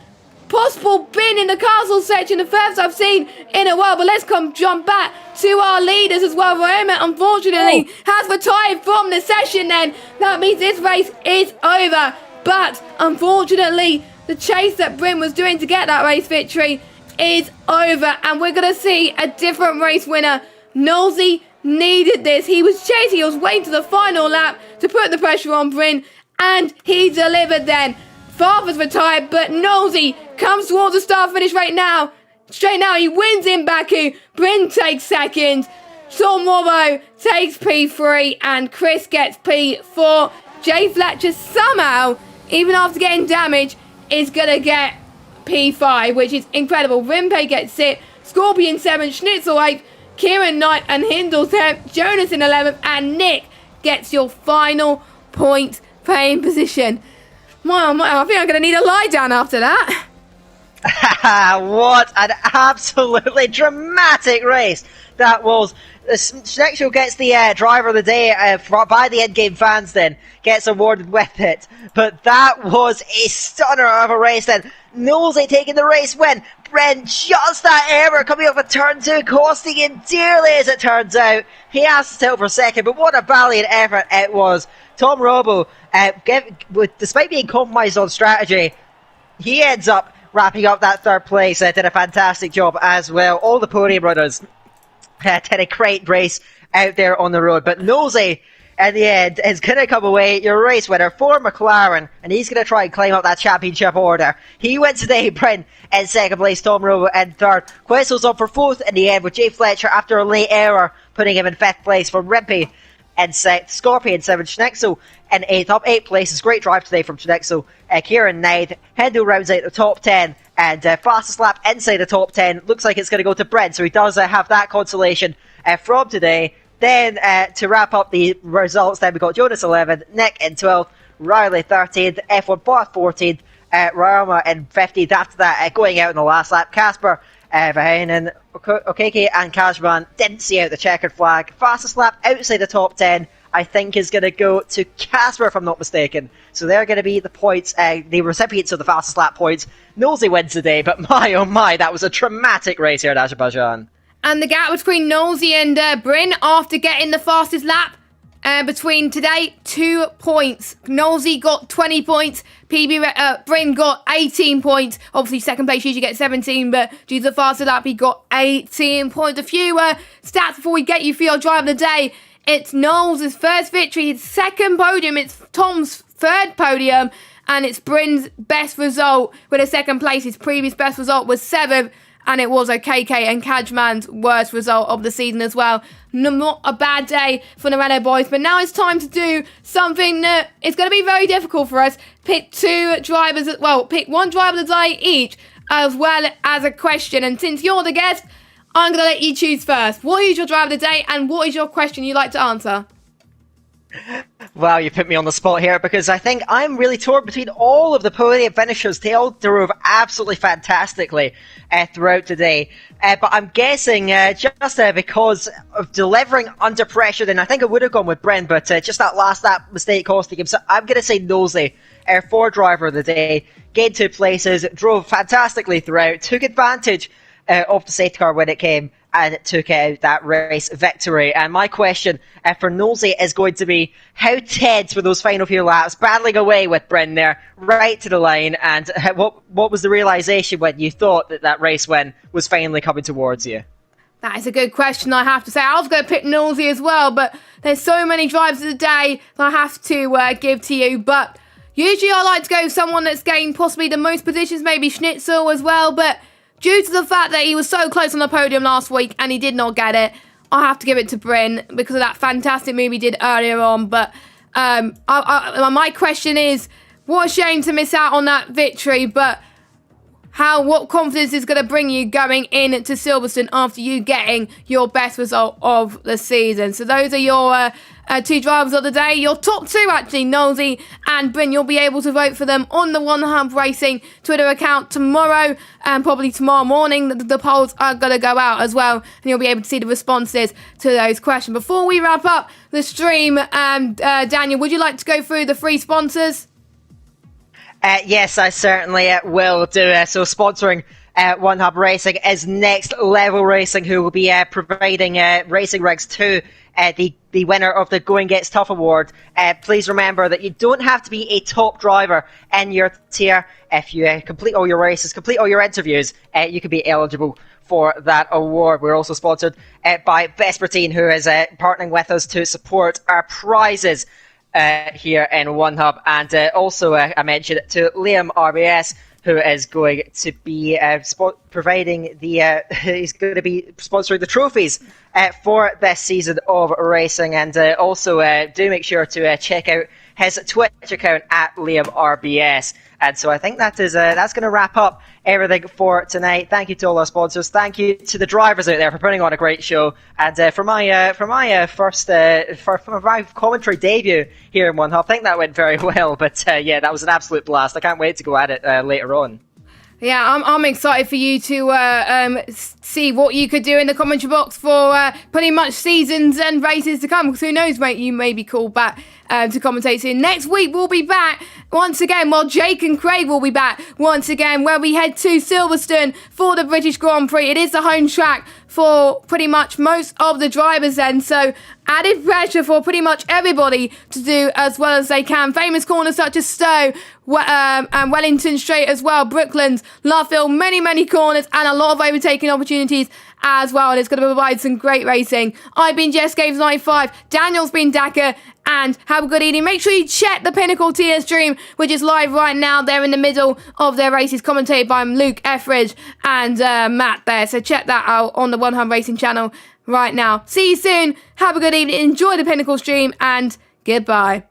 possible bin in the castle section, the first I've seen in a while. But let's jump back to our leaders as well. Roma, unfortunately, has retired from the session then. That means this race is over. But unfortunately, the chase that Bryn was doing to get that race victory is over, and we're going to see a different race winner. Nosey needed this. He was chasing, he was waiting to the final lap to put the pressure on Bryn, and he delivered then. Father's retired, but Nosey comes towards the start finish right now. Straight now, he wins in Baku. Bryn takes second. Tom Robbo takes P3, and Chris gets P4. Jay Fletcher somehow, even after getting damage, is going to get P5, which is incredible. Rimpe gets 6th, Scorpion 7th, Schnitzel 8th, Kieran 9th, and Hindle 10th, Jonas in 11th, and Nick gets your final point playing position. My, I think I'm going to need a lie down after that. What an absolutely dramatic race that was. Schnexel gets the driver of the day by the in-game fans, then gets awarded with it. But that was a stunner of a race then. Nosey taking the race win. Bren, just that error coming off of turn 2, costing him dearly as it turns out. He has to settle for second, but what a valiant effort it was. Tom Robo, despite being compromised on strategy, he ends up wrapping up that third place. Did a fantastic job as well. All the podium runners did a great race out there on the road. But Nosey, at the end, is going to come away your race winner for McLaren, and he's going to try and climb up that championship order. He wins today, Bryn in second place, Tom Rowe in third. Questel's up for fourth in the end, with Jay Fletcher after a late error, putting him in fifth place for Rimpey in sixth. Scorpion 7, Schnexel in eighth. Up 8 places, great drive today from Schnexel. Kieran 9th, Hendo rounds out the top 10, and fastest lap inside the top 10. Looks like it's going to go to Brent, so he does have that consolation from today. Then to wrap up the results, then we got Jonas 11th, Nick in 12th, Riley 13th, F1 Bart 14th, Rama in 15th. After that, going out in the last lap, Casper, Vahanen, Okeke and Kajman didn't see out the checkered flag. Fastest lap outside the top 10, I think, is going to go to Casper, if I'm not mistaken. So they're going to be the points, the recipients of the fastest lap points. Nosey wins today, but my oh my, that was a traumatic race here at Azerbaijan. And the gap between Nosey and Bryn after getting the fastest lap between today, 2 points. Nosey got 20 points. Bryn got 18 points. Obviously, second place usually gets 17, but due to the fastest lap, he got 18 points. A few stats before we get you for your drive of the day. It's Knowles' first victory, his second podium. It's Tom's third podium, and it's Bryn's best result with a second place. His previous best result was 7th. And it was KK and Kajman's worst result of the season as well. Not a bad day for the Renault boys. But now it's time to do something that is going to be very difficult for us. Pick pick one driver of the day each, as well as a question. And since you're the guest, I'm going to let you choose first. What is your driver of the day, and what is your question you'd like to answer? Wow, you put me on the spot here, because I think I'm really torn between all of the podium finishers. They all drove absolutely fantastically throughout today. But I'm guessing just because of delivering under pressure, then I think I would have gone with Brent, but just that last lap mistake costing him. So I'm going to say Nosey, our fourth driver of the day. Gained 2 places, drove fantastically throughout, took advantage of the safety car when it came, and it took out that race victory. And my question for Nosey is going to be, how tense were those final few laps, battling away with Bryn there, right to the line, and what was the realisation when you thought that race win was finally coming towards you? That is a good question, I have to say. I was going to pick Nosey as well, but there's so many drives of the day that I have to give to you. But usually I like to go with someone that's gained possibly the most positions, maybe Schnitzel as well, but due to the fact that he was so close on the podium last week and he did not get it, I have to give it to Bryn because of that fantastic move he did earlier on. But my question is, what a shame to miss out on that victory, but what confidence is going to bring you going into Silverstone after you getting your best result of the season? So those are your 2 drivers of the day. Your top 2, actually, Nosey and Bryn. You'll be able to vote for them on the One Hub Racing Twitter account tomorrow, and probably tomorrow morning. The polls are going to go out as well, and you'll be able to see the responses to those questions. Before we wrap up the stream, Daniel, would you like to go through the 3 sponsors? Yes, I certainly will do. So sponsoring One Hub Racing is Next Level Racing, who will be providing racing rigs to the winner of the Going Gets Tough award. Please remember that you don't have to be a top driver in your tier. If you complete all your races, complete all your interviews, you can be eligible for that award. We're also sponsored by Vespertine, who is partnering with us to support our prizes here in One Hub, and also I mentioned it to Liam RBS, who is going to be providing he's going to be sponsoring the trophies for this season of racing. And also do make sure to check out his Twitch account at LiamRBS. And so I think that's going to wrap up everything for tonight. Thank you to all our sponsors. Thank you to the drivers out there for putting on a great show. And for my commentary debut here in One Hub, I think that went very well. But yeah, that was an absolute blast. I can't wait to go at it later on. Yeah, I'm excited for you to see what you could do in the commentary box for pretty much seasons and races to come. Because who knows, mate, you may be called back to commentate soon. Next week, we'll be back once again. Well, Jake and Craig will be back once again, where we head to Silverstone for the British Grand Prix. It is the home track for pretty much most of the drivers then. So added pressure for pretty much everybody to do as well as they can. Famous corners such as Stowe and Wellington Straight as well. Brooklands, Luffield, many corners and a lot of overtaking opportunities as well. And it's going to provide some great racing. I've been Jess Games 95. Daniel's been Daka. And have a good evening. Make sure you check the Pinnacle TS stream, which is live right now. They're in the middle of their races, commentated by Luke Etheridge and Matt there. So check that out on the One Hub Racing channel right now. See you soon. Have a good evening. Enjoy the Pinnacle stream and goodbye.